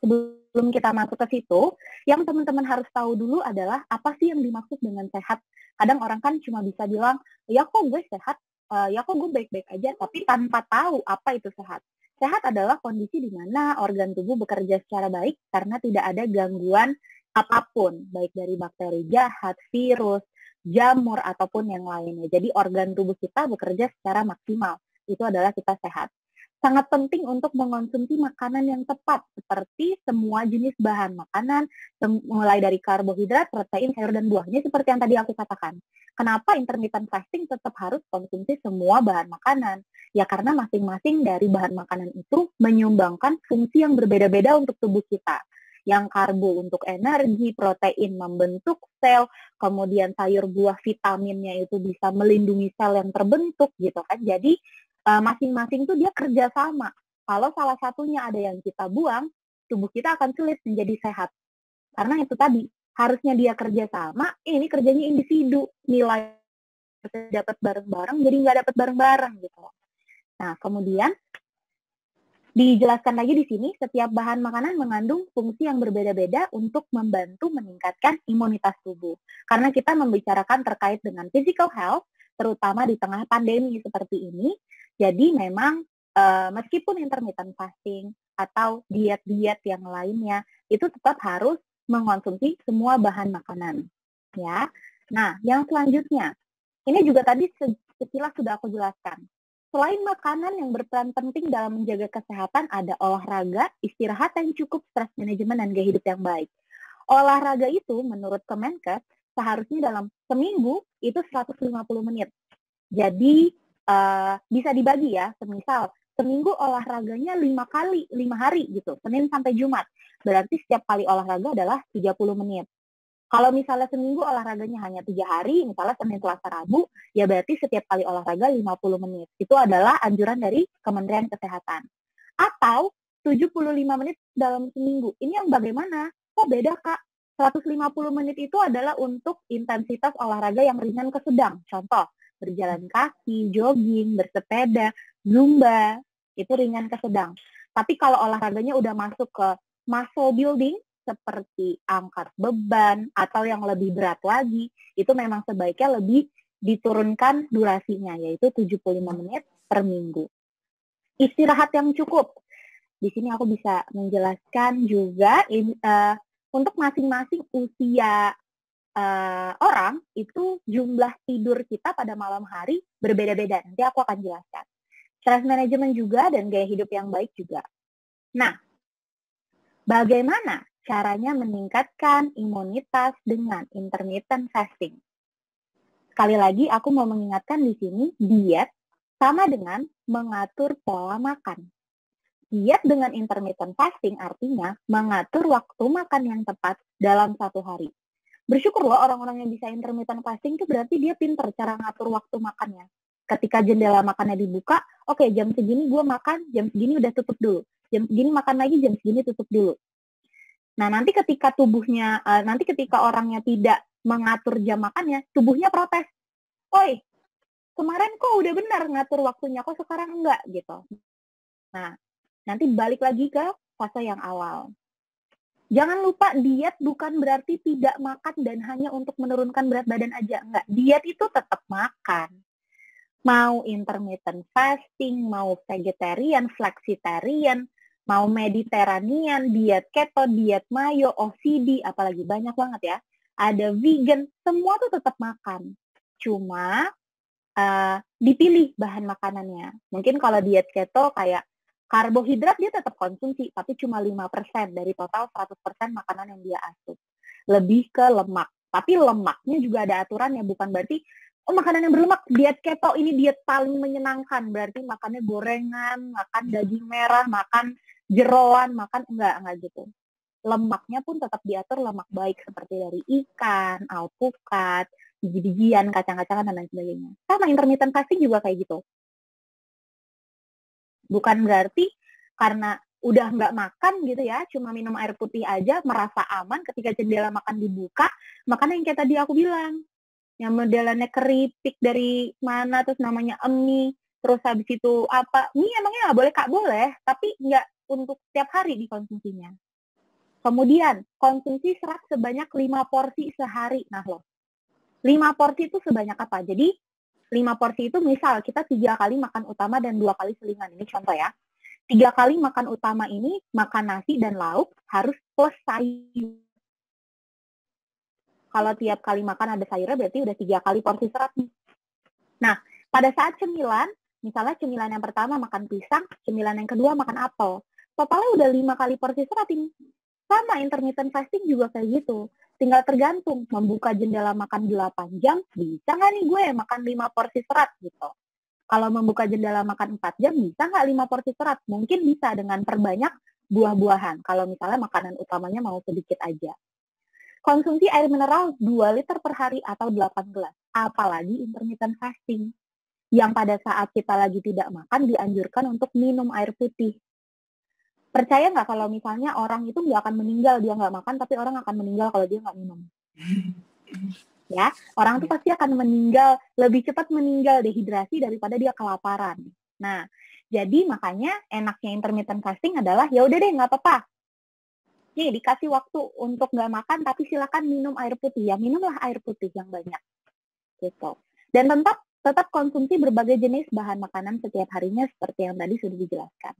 Sebelum kita masuk ke situ, yang teman-teman harus tahu dulu adalah apa sih yang dimaksud dengan sehat. Kadang orang kan cuma bisa bilang, ya kok gue sehat, ya kok gue baik-baik aja, tapi tanpa tahu apa itu sehat. Sehat adalah kondisi di mana organ tubuh bekerja secara baik karena tidak ada gangguan apapun, baik dari bakteri jahat, virus, jamur, ataupun yang lainnya. Jadi organ tubuh kita bekerja secara maksimal. Itu adalah kita sehat. Sangat penting untuk mengonsumsi makanan yang tepat, seperti semua jenis bahan makanan, mulai dari karbohidrat, protein, sayur, dan buahnya, seperti yang tadi aku katakan. Kenapa intermittent fasting tetap harus konsumsi semua bahan makanan? Ya karena masing-masing dari bahan makanan itu menyumbangkan fungsi yang berbeda-beda untuk tubuh kita. Yang karbo untuk energi, protein membentuk sel, kemudian sayur buah vitaminnya itu bisa melindungi sel yang terbentuk gitu kan. Jadi masing-masing tuh dia kerja sama. Kalau salah satunya ada yang kita buang, tubuh kita akan sulit menjadi sehat. Karena itu tadi, harusnya dia kerja sama, ini kerjanya individu. Nilai dapat bareng-bareng, jadi nggak dapat bareng-bareng gitu. Nah, kemudian Dijelaskan lagi di sini, setiap bahan makanan mengandung fungsi yang berbeda-beda untuk membantu meningkatkan imunitas tubuh. Karena kita membicarakan terkait dengan physical health, terutama di tengah pandemi seperti ini, jadi memang meskipun intermittent fasting atau diet-diet yang lainnya, itu tetap harus mengonsumsi semua bahan makanan. Ya. Nah, yang selanjutnya, ini juga tadi sekilas sudah aku jelaskan. Selain makanan yang berperan penting dalam menjaga kesehatan, ada olahraga, istirahat yang cukup, stress management, dan gaya hidup yang baik. Olahraga itu menurut Kemenkes seharusnya dalam seminggu itu 150 menit. Jadi bisa dibagi ya, semisal seminggu olahraganya 5 kali, 5 hari gitu, Senin sampai Jumat. Berarti setiap kali olahraga adalah 30 menit. Kalau misalnya seminggu olahraganya hanya 3 hari, misalnya Senin, Selasa, Rabu, ya berarti setiap kali olahraga 50 menit. Itu adalah anjuran dari Kementerian Kesehatan. Atau 75 menit dalam seminggu. Ini yang bagaimana? Kok beda, Kak? 150 menit itu adalah untuk intensitas olahraga yang ringan ke sedang. Contoh, berjalan kaki, jogging, bersepeda, zumba, itu ringan ke sedang. Tapi kalau olahraganya udah masuk ke muscle building, seperti angkat beban atau yang lebih berat lagi, itu memang sebaiknya lebih diturunkan durasinya, yaitu 75 menit per minggu. Istirahat yang cukup. Di sini aku bisa menjelaskan juga untuk masing-masing usia orang, itu jumlah tidur kita pada malam hari berbeda-beda. Nanti aku akan jelaskan. Stress management juga dan gaya hidup yang baik juga. Nah, bagaimana caranya meningkatkan imunitas dengan intermittent fasting? Sekali lagi, aku mau mengingatkan di sini, diet sama dengan mengatur pola makan. Diet dengan intermittent fasting artinya mengatur waktu makan yang tepat dalam satu hari. Bersyukur loh orang-orang yang bisa intermittent fasting itu berarti dia pinter cara ngatur waktu makannya. Ketika jendela makannya dibuka, oke, jam segini gue makan, jam segini udah tutup dulu. Jam segini makan lagi, jam segini tutup dulu. Nah, nanti ketika orangnya tidak mengatur jam makannya, tubuhnya protes. Oi, kemarin kok udah benar ngatur waktunya, kok sekarang enggak gitu. Nah, nanti balik lagi ke fase yang awal. Jangan lupa diet bukan berarti tidak makan dan hanya untuk menurunkan berat badan aja. Enggak, diet itu tetap makan. Mau intermittent fasting, mau vegetarian, flexitarian, mau Mediterranean, diet keto, diet mayo, OCD, apalagi banyak banget ya. Ada vegan, semua tuh tetap makan. Cuma dipilih bahan makanannya. Mungkin kalau diet keto kayak karbohidrat dia tetap konsumsi, tapi cuma 5% dari total 100% makanan yang dia asup. Lebih ke lemak. Tapi lemaknya juga ada aturannya, bukan berarti makanan yang berlemak, diet keto ini diet paling menyenangkan, berarti makannya gorengan, makan daging merah, makan jeroan, makan enggak gitu. Lemaknya pun tetap diatur lemak baik seperti dari ikan, alpukat, biji-bijian, kacang-kacangan, dan lain sebagainya. Sama intermittent fasting juga kayak gitu. Bukan berarti karena udah nggak makan gitu ya, cuma minum air putih aja, merasa aman ketika jendela makan dibuka, makanya yang kayak tadi aku bilang, yang modelannya keripik dari mana, terus namanya mie, terus habis itu apa, mie emangnya nggak boleh? Kak, boleh, tapi nggak untuk setiap hari dikonsumsinya. Kemudian, konsumsi serat sebanyak 5 porsi sehari. Nah loh, 5 porsi itu sebanyak apa? Jadi, 5 porsi itu misal kita 3 kali makan utama dan 2 kali selingan. Ini contoh ya. 3 kali makan utama ini, makan nasi dan lauk harus plus sayur. Kalau tiap kali makan ada sayurnya berarti udah 3 kali porsi serat nih. Nah, pada saat cemilan, misalnya cemilan yang pertama makan pisang, cemilan yang kedua makan apel. Totalnya udah 5 kali porsi serat ini. Sama intermittent fasting juga kayak gitu. Tinggal tergantung, membuka jendela makan 8 jam, bisa nggak nih gue makan 5 porsi serat gitu. Kalau membuka jendela makan 4 jam, bisa nggak 5 porsi serat? Mungkin bisa dengan perbanyak buah-buahan. Kalau misalnya makanan utamanya mau sedikit aja. Konsumsi air mineral 2 liter per hari atau 8 gelas. Apalagi intermittent fasting. Yang pada saat kita lagi tidak makan dianjurkan untuk minum air putih. Percaya nggak kalau misalnya orang itu nggak akan meninggal dia nggak makan, tapi orang akan meninggal kalau dia nggak minum. Ya, orang tuh pasti akan meninggal, lebih cepat meninggal dehidrasi daripada dia kelaparan. Nah, Jadi makanya enaknya intermittent fasting adalah ya udah deh nggak apa-apa. Nih dikasih waktu untuk nggak makan tapi silakan minum air putih. Ya minumlah air putih yang banyak gitu. Dan tetap konsumsi berbagai jenis bahan makanan setiap harinya seperti yang tadi sudah dijelaskan.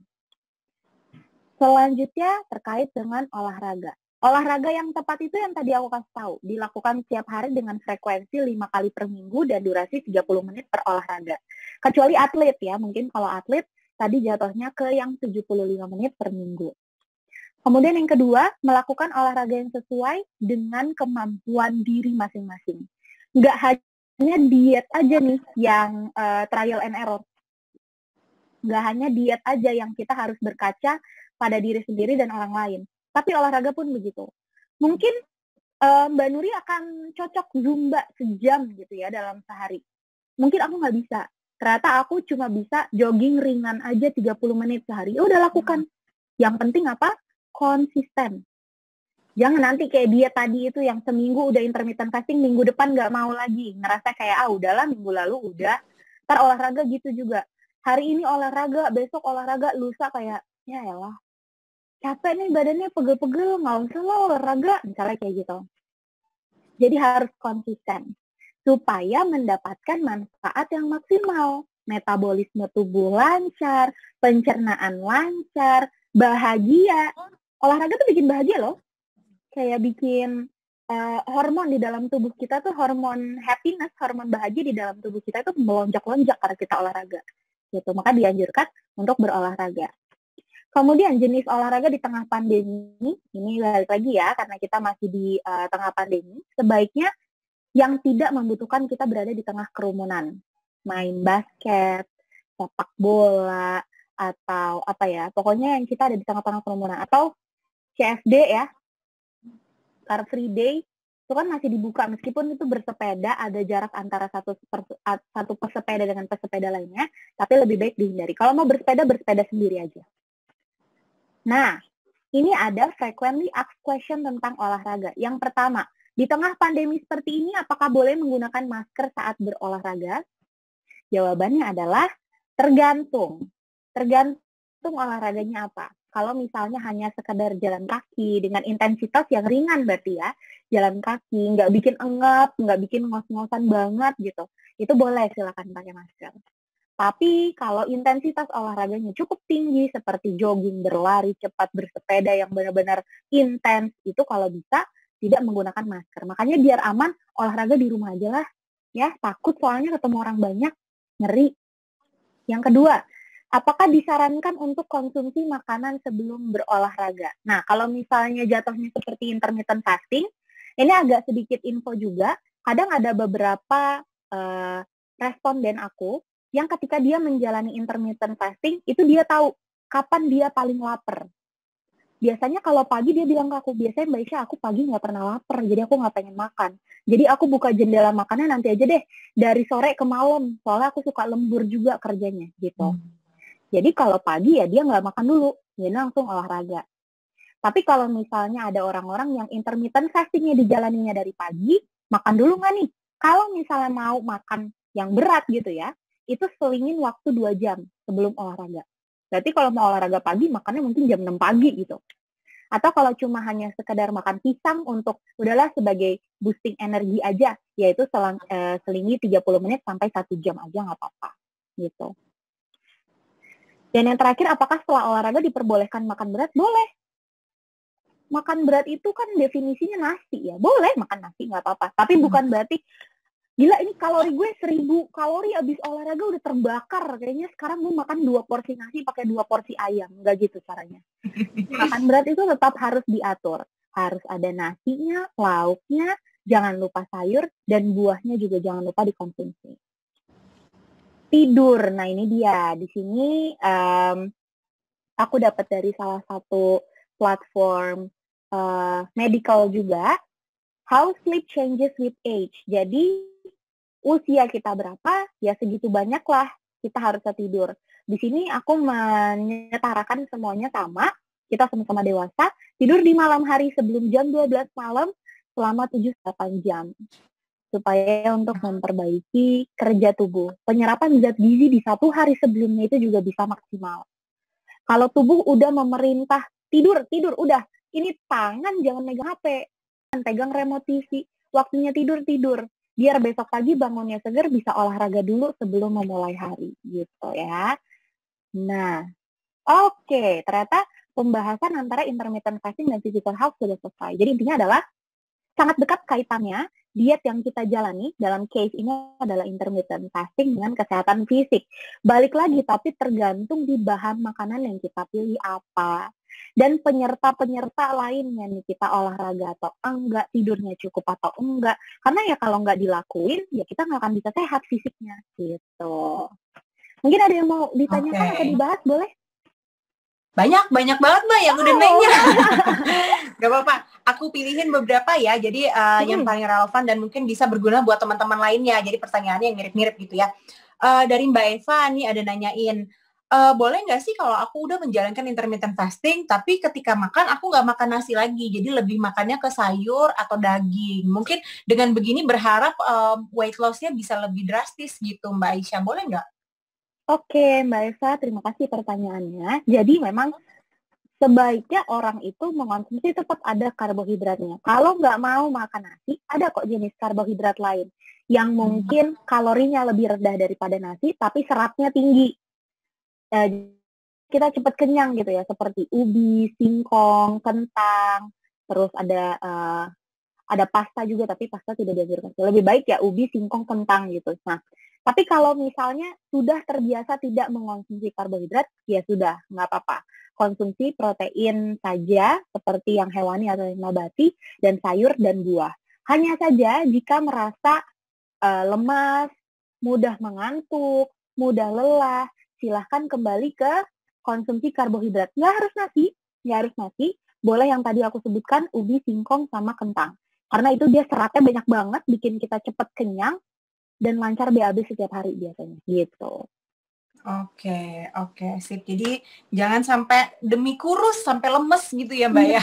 Selanjutnya terkait dengan olahraga. Olahraga yang tepat itu yang tadi aku kasih tahu, dilakukan setiap hari dengan frekuensi 5 kali per minggu dan durasi 30 menit per olahraga. Kecuali atlet ya, mungkin kalau atlet tadi jatuhnya ke yang 75 menit per minggu. Kemudian yang kedua, melakukan olahraga yang sesuai dengan kemampuan diri masing-masing. Nggak hanya diet aja nih yang trial and error. Nggak hanya diet aja yang kita harus berkaca pada diri sendiri dan orang lain. Tapi olahraga pun begitu. Mungkin Mbak Nuri akan cocok Zumba sejam gitu ya dalam sehari. Mungkin aku nggak bisa. Ternyata aku cuma bisa jogging ringan aja 30 menit sehari. Ya udah lakukan. Yang penting apa? Konsisten. Jangan nanti kayak diet tadi itu yang seminggu udah intermittent fasting, minggu depan nggak mau lagi. Ngerasa kayak, udahlah minggu lalu udah. Ntar olahraga gitu juga. Hari ini olahraga, besok olahraga, lusa kayak, ya elah. Capek nih badannya pegel-pegel, nggak usah lah olahraga. Misalnya kayak gitu. Jadi harus konsisten. Supaya mendapatkan manfaat yang maksimal. Metabolisme tubuh lancar, pencernaan lancar, bahagia. Olahraga tuh bikin bahagia loh. Kayak bikin hormon di dalam tubuh kita tuh, hormon happiness, hormon bahagia di dalam tubuh kita itu melonjak-lonjak karena kita olahraga. Gitu. Maka dianjurkan untuk berolahraga. Kemudian jenis olahraga di tengah pandemi, ini balik lagi ya, karena kita masih di tengah pandemi, sebaiknya yang tidak membutuhkan kita berada di tengah kerumunan. Main basket, sepak bola, atau apa ya, pokoknya yang kita ada di tengah-tengah kerumunan. Atau CFD ya, Car Free Day, itu kan masih dibuka, meskipun itu bersepeda, ada jarak antara satu pesepeda dengan pesepeda lainnya, tapi lebih baik dihindari. Kalau mau bersepeda sendiri aja. Nah, ini ada frequently asked question tentang olahraga. Yang pertama, di tengah pandemi seperti ini, apakah boleh menggunakan masker saat berolahraga? Jawabannya adalah tergantung. Tergantung olahraganya apa. Kalau misalnya hanya sekedar jalan kaki dengan intensitas yang ringan berarti ya, jalan kaki, nggak bikin engap, nggak bikin ngos-ngosan banget gitu, itu boleh silakan pakai masker. Tapi kalau intensitas olahraganya cukup tinggi seperti jogging, berlari cepat, bersepeda yang benar-benar intens, itu kalau bisa tidak menggunakan masker. Makanya biar aman, olahraga di rumah aja lah. Ya, takut soalnya ketemu orang banyak, ngeri. Yang kedua, apakah disarankan untuk konsumsi makanan sebelum berolahraga? Nah, kalau misalnya jatuhnya seperti intermittent fasting, ini agak sedikit info juga. Kadang ada beberapa responden aku yang ketika dia menjalani intermittent fasting, itu dia tahu kapan dia paling lapar. Biasanya kalau pagi dia bilang ke aku, biasanya Mbak Isya aku pagi nggak pernah lapar, jadi aku nggak pengen makan. Jadi aku buka jendela makannya nanti aja deh, dari sore ke malam, soalnya aku suka lembur juga kerjanya gitu. Jadi kalau pagi ya dia nggak makan dulu, dia langsung olahraga. Tapi kalau misalnya ada orang-orang yang intermittent fastingnya dijalaninya dari pagi, makan dulu nggak nih? Kalau misalnya mau makan yang berat gitu ya, itu selingin waktu 2 jam sebelum olahraga. Berarti kalau mau olahraga pagi, makannya mungkin jam 6 pagi gitu. Atau kalau cuma hanya sekedar makan pisang untuk udahlah sebagai boosting energi aja, yaitu selingi 30 menit sampai 1 jam aja nggak apa-apa gitu. Dan yang terakhir, apakah setelah olahraga diperbolehkan makan berat? Boleh. Makan berat itu kan definisinya nasi ya. Boleh makan nasi, nggak apa-apa. Tapi bukan berarti, gila ini kalori gue 1000 kalori abis olahraga udah terbakar. Kayaknya sekarang gue makan 2 porsi nasi pakai 2 porsi ayam. Nggak gitu caranya. Makan berat itu tetap harus diatur. Harus ada nasinya, lauknya, jangan lupa sayur, dan buahnya juga jangan lupa dikonsumsi. Tidur, nah ini dia. Di sini aku dapat dari salah satu platform medical juga, how sleep changes with age. Jadi usia kita berapa, ya segitu banyaklah kita harus tidur. Di sini aku menyetarakan semuanya sama, kita sama-sama dewasa, tidur di malam hari sebelum jam 12 malam selama 7-8 jam. supaya untuk memperbaiki kerja tubuh. Penyerapan zat gizi di 1 hari sebelumnya itu juga bisa maksimal. Kalau tubuh udah memerintah tidur, tidur, udah. Ini tangan jangan megang HP, pegang remote TV. Waktunya tidur, tidur. Biar besok pagi bangunnya segar, bisa olahraga dulu sebelum memulai hari, gitu ya. Nah, oke, ternyata pembahasan antara intermittent fasting dan physical health sudah selesai. Jadi intinya adalah sangat dekat kaitannya diet yang kita jalani dalam case ini adalah intermittent fasting dengan kesehatan fisik. Balik lagi, tapi tergantung di bahan makanan yang kita pilih apa. Dan penyerta-penyerta lainnya nih, kita olahraga atau enggak, tidurnya cukup atau enggak. Karena ya kalau nggak dilakuin, ya kita nggak akan bisa sehat fisiknya gitu. Mungkin ada yang mau ditanyakan atau dibahas, boleh? Banyak banget Mbak yang udah nanya. Gak apa-apa, aku pilihin beberapa ya. Jadi yang paling relevan dan mungkin bisa berguna buat teman-teman lainnya. Jadi pertanyaannya yang mirip-mirip gitu ya. Dari Mbak Eva nih ada nanyain, boleh nggak sih kalau aku udah menjalankan intermittent fasting, tapi ketika makan aku nggak makan nasi lagi, jadi lebih makannya ke sayur atau daging. Mungkin dengan begini berharap weight loss-nya bisa lebih drastis gitu Mbak Aisyah, boleh nggak? Oke, Mbak Eva, terima kasih pertanyaannya. Jadi memang sebaiknya orang itu mengonsumsi tetap ada karbohidratnya. Kalau nggak mau makan nasi, ada kok jenis karbohidrat lain yang mungkin kalorinya lebih rendah daripada nasi, tapi seratnya tinggi. Kita cepat kenyang gitu ya, seperti ubi, singkong, kentang, terus ada pasta juga, tapi pasta tidak dianjurkan. Lebih baik ya ubi, singkong, kentang gitu. Nah, tapi kalau misalnya sudah terbiasa tidak mengonsumsi karbohidrat, ya sudah, nggak apa-apa. Konsumsi protein saja, seperti yang hewani atau yang nabati, dan sayur dan buah. Hanya saja jika merasa lemas, mudah mengantuk, mudah lelah, silahkan kembali ke konsumsi karbohidrat. Nggak harus nasi. Boleh yang tadi aku sebutkan, ubi, singkong, sama kentang. Karena itu dia seratnya banyak banget, bikin kita cepat kenyang, dan lancar BAB setiap hari biasanya gitu. Oke, sip. Jadi jangan sampai demi kurus sampai lemes gitu ya Mbak ya.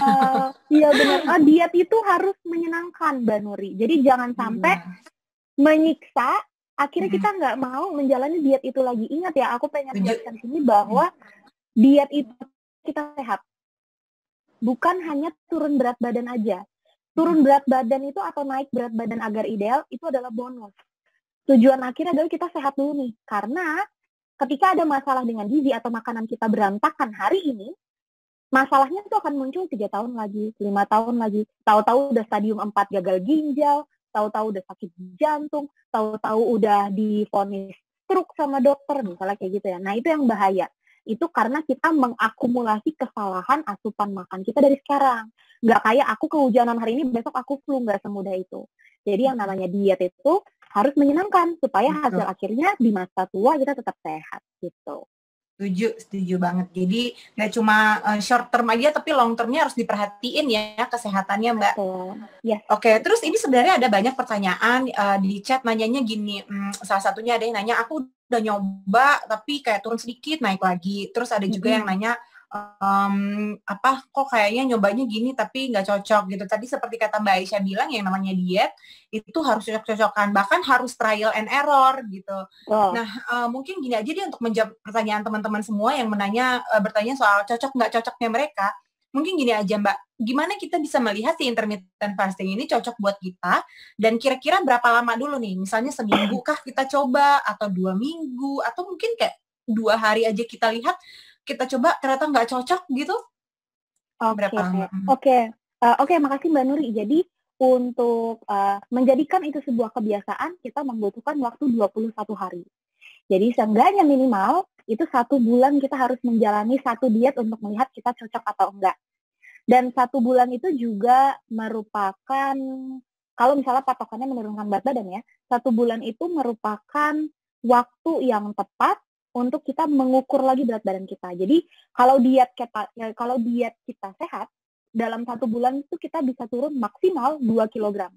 Iya benar. Diet itu harus menyenangkan Mbak Nuri. Jadi jangan sampai menyiksa. Akhirnya kita nggak mau menjalani diet itu lagi. Ingat ya, aku pengen jelaskan sini bahwa diet itu kita sehat. Bukan hanya turun berat badan aja. Turun berat badan itu atau naik berat badan agar ideal itu adalah bonus. Tujuan akhirnya adalah kita sehat dulu nih. Karena ketika ada masalah dengan gizi atau makanan kita berantakan hari ini, masalahnya itu akan muncul 3 tahun lagi, 5 tahun lagi. Tahu-tahu udah stadium 4 gagal ginjal, tahu-tahu udah sakit jantung, tahu-tahu udah divonis stroke sama dokter, misalnya kayak gitu ya. Nah, itu yang bahaya. Itu karena kita mengakumulasi kesalahan asupan makan kita dari sekarang. Nggak kayak aku kehujanan hari ini, besok aku flu, nggak semudah itu. Jadi yang namanya diet itu harus menyenangkan supaya hasil akhirnya di masa tua kita tetap sehat gitu. Setuju banget. Jadi nggak cuma short term aja, tapi long termnya harus diperhatiin ya kesehatannya Mbak. Yes. Oke, terus ini sebenarnya ada banyak pertanyaan di chat nanyanya gini. Salah satunya ada yang nanya, aku udah nyoba tapi kayak turun sedikit naik lagi. Terus ada juga yang nanya, kok kayaknya nyobanya gini tapi nggak cocok gitu. Tadi seperti kata Mbak Aisyah bilang, yang namanya diet itu harus cocok-cocokan, bahkan harus trial and error gitu. Nah, mungkin gini aja deh untuk menjawab pertanyaan teman-teman semua yang bertanya soal cocok nggak cocoknya mereka. Mungkin gini aja Mbak, gimana kita bisa melihat si intermittent fasting ini cocok buat kita, dan kira-kira berapa lama dulu nih? Misalnya seminggu kah kita coba, atau 2 minggu, atau mungkin kayak 2 hari aja kita lihat, kita coba ternyata nggak cocok gitu? Berapa lama? Oke, makasih Mbak Nuri. Jadi untuk menjadikan itu sebuah kebiasaan, kita membutuhkan waktu 21 hari. Jadi seenggaknya minimal itu 1 bulan kita harus menjalani satu diet untuk melihat kita cocok atau enggak. Dan 1 bulan itu juga merupakan, kalau misalnya patokannya menurunkan berat badan ya, 1 bulan itu merupakan waktu yang tepat untuk kita mengukur lagi berat badan kita. Jadi kalau diet kita sehat, dalam 1 bulan itu kita bisa turun maksimal 2 kilogram.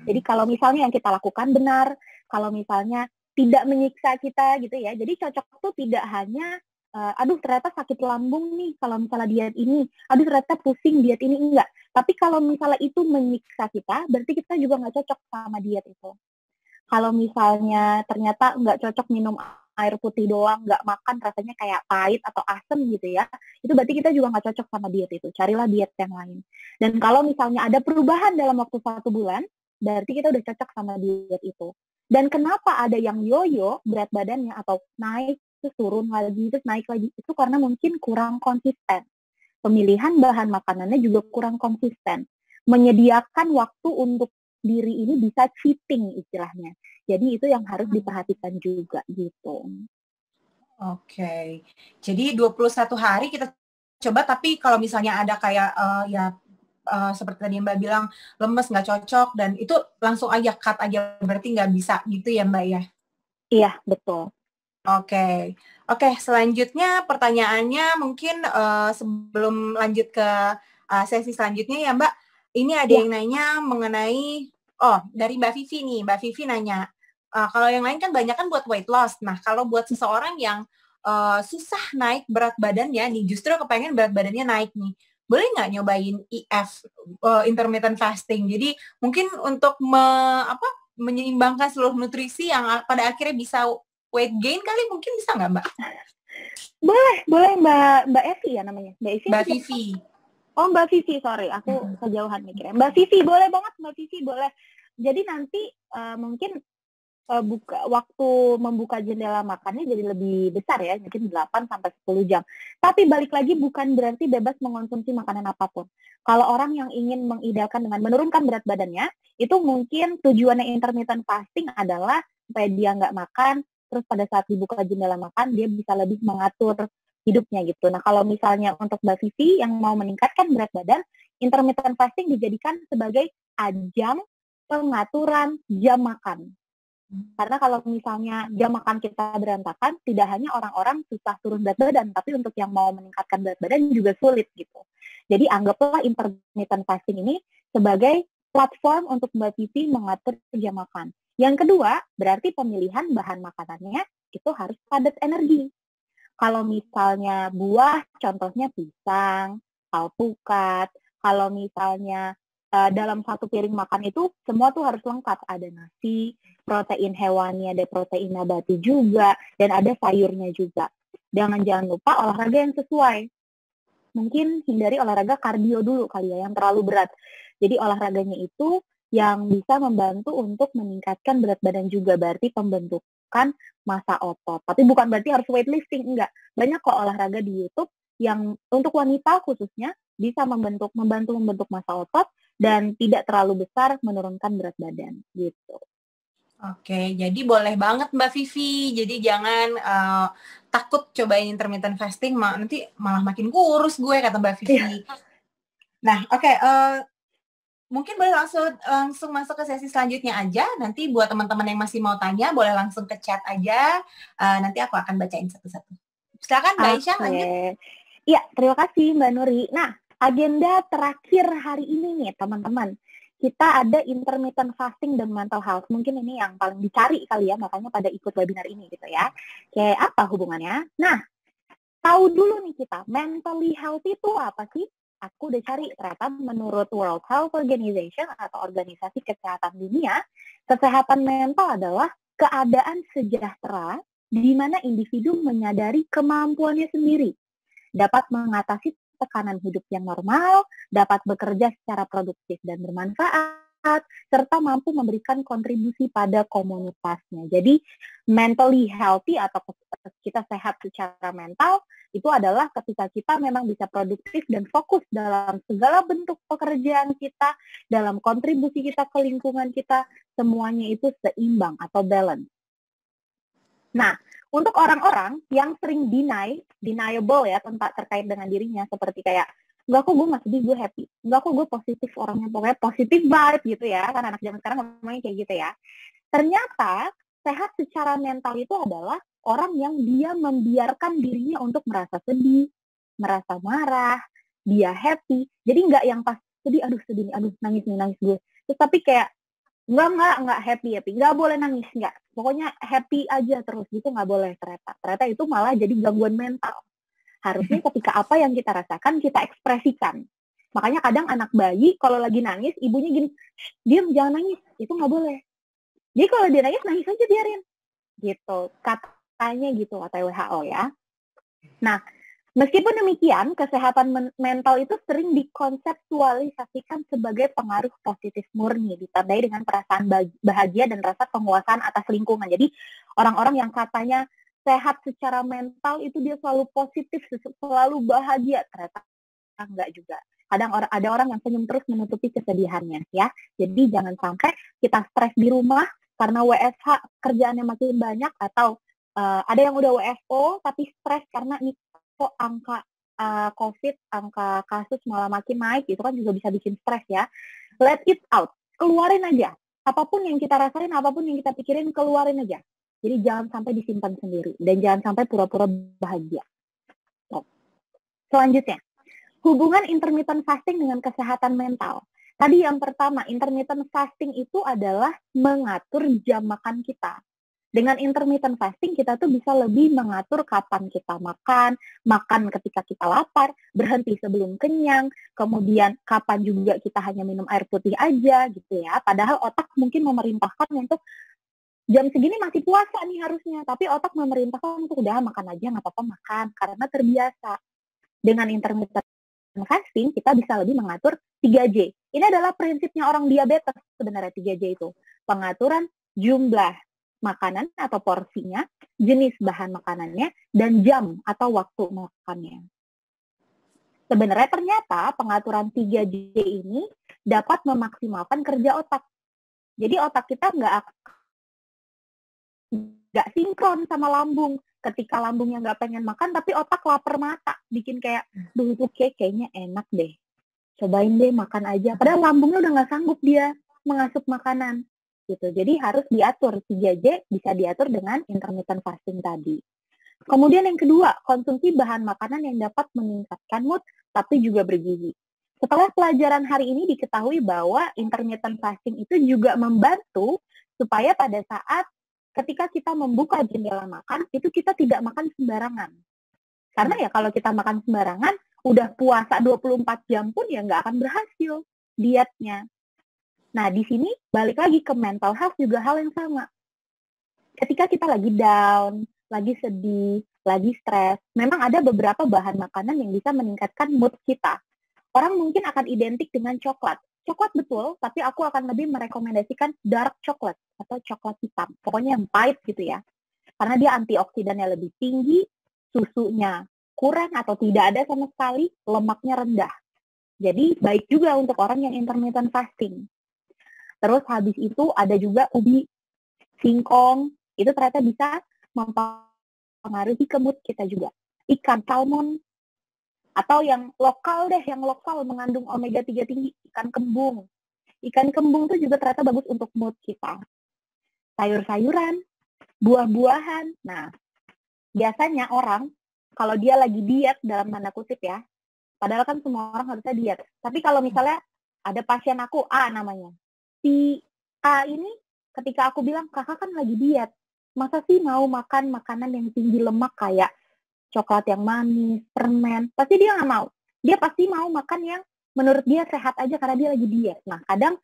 Jadi kalau misalnya yang kita lakukan benar, kalau misalnya tidak menyiksa kita gitu ya. Jadi cocok itu tidak hanya aduh ternyata sakit lambung nih kalau misalnya diet ini, aduh ternyata pusing diet ini, enggak. Tapi kalau misalnya itu menyiksa kita, berarti kita juga nggak cocok sama diet itu. Kalau misalnya ternyata nggak cocok minum air putih doang, nggak makan rasanya kayak pahit atau asem gitu ya, itu berarti kita juga nggak cocok sama diet itu. Carilah diet yang lain. Dan kalau misalnya ada perubahan dalam waktu 1 bulan, berarti kita udah cocok sama diet itu. Dan kenapa ada yang yoyo berat badannya atau naik terus turun lagi terus naik lagi, itu karena mungkin kurang konsisten. Pemilihan bahan makanannya juga kurang konsisten. Menyediakan waktu untuk diri ini bisa cheating istilahnya. Jadi itu yang harus diperhatikan juga gitu. Oke. Jadi 21 hari kita coba, tapi kalau misalnya ada kayak seperti tadi Mbak bilang lemes, nggak cocok, dan itu langsung aja cut aja, berarti nggak bisa gitu ya Mbak ya? Iya, betul. Oke. Oke, selanjutnya pertanyaannya mungkin sebelum lanjut ke sesi selanjutnya ya Mbak, ini ada Ya. yang nanya mengenai, dari Mbak Vivi nih, Mbak Vivi nanya, kalau yang lain kan banyak kan buat weight loss, nah kalau buat seseorang yang susah naik berat badannya nih, justru kepengen berat badannya naik nih, boleh nggak nyobain IF, intermittent fasting? Jadi mungkin untuk menyeimbangkan seluruh nutrisi yang pada akhirnya bisa weight gain kali, mungkin bisa nggak Mbak? Boleh Mbak Evi ya namanya? Mbak Evi Mbak atau siapa? Vivi. Oh Mbak Vivi, sorry, aku kejauhan mikirnya. Mbak Vivi, boleh banget Mbak Vivi, boleh. Jadi nanti mungkin waktu membuka jendela makannya jadi lebih besar ya, mungkin 8-10 jam. Tapi balik lagi bukan berarti bebas mengonsumsi makanan apapun. Kalau orang yang ingin mengidakan dengan menurunkan berat badannya, itu mungkin tujuannya intermittent fasting adalah supaya dia nggak makan, terus pada saat dibuka jendela makan, dia bisa lebih mengatur hidupnya gitu. Nah kalau misalnya untuk Mbak Vivi yang mau meningkatkan berat badan, intermittent fasting dijadikan sebagai ajang pengaturan jam makan. Karena kalau misalnya jam makan kita berantakan, tidak hanya orang-orang susah turun berat badan, tapi untuk yang mau meningkatkan berat badan juga sulit gitu. Jadi anggaplah intermittent fasting ini sebagai platform untuk Mbak Titi mengatur jam makan. Yang kedua, berarti pemilihan bahan makanannya itu harus padat energi. Kalau misalnya buah, contohnya pisang, alpukat. Kalau misalnya dalam satu piring makan itu semua tuh harus lengkap. Ada nasi, protein hewani, ada protein nabati juga, dan ada sayurnya juga. Jangan lupa olahraga yang sesuai. Mungkin hindari olahraga kardio dulu kali ya, yang terlalu berat. Jadi olahraganya itu yang bisa membantu untuk meningkatkan berat badan juga, berarti pembentukan massa otot. Tapi bukan berarti harus weightlifting, enggak. Banyak kok olahraga di YouTube yang untuk wanita khususnya bisa membantu membentuk massa otot dan tidak terlalu besar menurunkan berat badan gitu. Oke, jadi boleh banget Mbak Vivi. Jadi jangan takut cobain intermittent fasting, nanti malah makin kurus gue, kata Mbak Vivi. Nah, oke, mungkin boleh langsung masuk ke sesi selanjutnya aja. Nanti buat teman-teman yang masih mau tanya, boleh langsung ke chat aja. Nanti aku akan bacain satu-satu. Silakan Mbak Aisyah, lanjut. Iya, terima kasih Mbak Nuri. Nah, agenda terakhir hari ini nih teman-teman. Kita ada intermittent fasting dan mental health. Mungkin ini yang paling dicari kali ya, makanya pada ikut webinar ini gitu ya. Kayak apa hubungannya? Nah, tahu dulu nih kita, mentally healthy itu apa sih? Aku udah cari, ternyata menurut World Health Organization atau Organisasi Kesehatan Dunia, kesehatan mental adalah keadaan sejahtera di mana individu menyadari kemampuannya sendiri, dapat mengatasi tekanan hidup yang normal, dapat bekerja secara produktif dan bermanfaat, serta mampu memberikan kontribusi pada komunitasnya. Jadi mentally healthy atau kita sehat secara mental itu adalah ketika kita memang bisa produktif dan fokus dalam segala bentuk pekerjaan kita, dalam kontribusi kita ke lingkungan kita, semuanya itu seimbang atau balance. Nah, untuk orang-orang yang sering deniable ya terkait dengan dirinya, seperti kayak enggak kok gue masih gue happy, enggak kok gue positif orangnya, pokoknya positif vibe gitu ya, kan anak zaman sekarang ngomongnya kayak gitu ya. Ternyata sehat secara mental itu adalah orang yang dia membiarkan dirinya untuk merasa sedih, merasa marah, dia happy. Jadi nggak yang pas sedih, aduh sedih nih, aduh nangis nih, nangis gue. Terus tapi kayak Nggak happy, nggak boleh nangis, nggak. Pokoknya happy aja terus gitu nggak boleh ternyata. Ternyata itu malah jadi gangguan mental. Harusnya ketika apa yang kita rasakan kita ekspresikan. Makanya kadang anak bayi kalau lagi nangis ibunya gini, diam jangan nangis, itu nggak boleh. Jadi kalau dia nangis, nangis aja biarin. Gitu, katanya gitu kata WHO ya. Nah, meskipun demikian, kesehatan mental itu sering dikonseptualisasikan sebagai pengaruh positif murni, ditandai dengan perasaan bahagia dan rasa penguasaan atas lingkungan. Jadi, orang-orang yang katanya sehat secara mental itu dia selalu positif, selalu bahagia. Ternyata enggak juga. Kadang ada orang yang senyum terus menutupi kesedihannya ya. Jadi jangan sampai kita stres di rumah karena WFH kerjaannya makin banyak, atau ada yang udah WFO tapi stres karena nih kok angka COVID, angka kasus malah makin naik, itu kan juga bisa bikin stres ya. Let it out, keluarin aja. Apapun yang kita rasain, apapun yang kita pikirin, keluarin aja. Jadi jangan sampai disimpan sendiri dan jangan sampai pura-pura bahagia. Selanjutnya, hubungan intermittent fasting dengan kesehatan mental. Tadi yang pertama, intermittent fasting itu adalah mengatur jam makan kita. Dengan intermittent fasting kita tuh bisa lebih mengatur kapan kita makan, makan ketika kita lapar, berhenti sebelum kenyang, kemudian kapan juga kita hanya minum air putih aja gitu ya. Padahal otak mungkin memerintahkan untuk jam segini masih puasa nih harusnya, tapi otak memerintahkan untuk udah makan aja, nggak apa-apa makan, karena terbiasa. Dengan intermittent fasting, kita bisa lebih mengatur 3J. Ini adalah prinsipnya orang diabetes sebenarnya 3J itu. Pengaturan jumlah makanan atau porsinya, jenis bahan makanannya, dan jam atau waktu makannya. Sebenarnya ternyata pengaturan 3J ini dapat memaksimalkan kerja otak. Jadi otak kita nggak sinkron sama lambung. Ketika lambungnya nggak pengen makan, tapi otak lapar mata, bikin kayak, duh itu kayaknya enak deh, cobain deh makan aja. Padahal lambungnya udah nggak sanggup dia mengasup makanan, gitu. Jadi harus diatur, 3J bisa diatur dengan intermittent fasting tadi. Kemudian yang kedua, konsumsi bahan makanan yang dapat meningkatkan mood, tapi juga bergizi. Setelah pelajaran hari ini diketahui bahwa intermittent fasting itu juga membantu supaya pada saat ketika kita membuka jendela makan, itu kita tidak makan sembarangan. Karena ya kalau kita makan sembarangan, udah puasa 24 jam pun ya nggak akan berhasil dietnya. Nah, di sini balik lagi ke mental health juga hal yang sama. Ketika kita lagi down, lagi sedih, lagi stres, memang ada beberapa bahan makanan yang bisa meningkatkan mood kita. Orang mungkin akan identik dengan coklat. Coklat betul, tapi aku akan lebih merekomendasikan dark chocolate atau coklat hitam. Pokoknya yang pahit gitu ya. Karena dia antioksidannya lebih tinggi, susunya kurang atau tidak ada sama sekali, lemaknya rendah. Jadi baik juga untuk orang yang intermittent fasting. Terus habis itu ada juga ubi, singkong, itu ternyata bisa mempengaruhi ke mood kita juga. Ikan salmon, atau yang lokal deh, yang lokal mengandung omega 3 tinggi, ikan kembung. Ikan kembung itu juga ternyata bagus untuk mood kita. Sayur-sayuran, buah-buahan. Nah, biasanya orang, kalau dia lagi diet, dalam tanda kutip ya, padahal kan semua orang harusnya diet. Tapi kalau misalnya ada pasien aku, A namanya. Si A ini, ketika aku bilang, kakak kan lagi diet, masa sih mau makan makanan yang tinggi lemak kayak coklat yang manis, permen, pasti dia nggak mau. Dia pasti mau makan yang menurut dia sehat aja karena dia lagi diet. Nah, kadang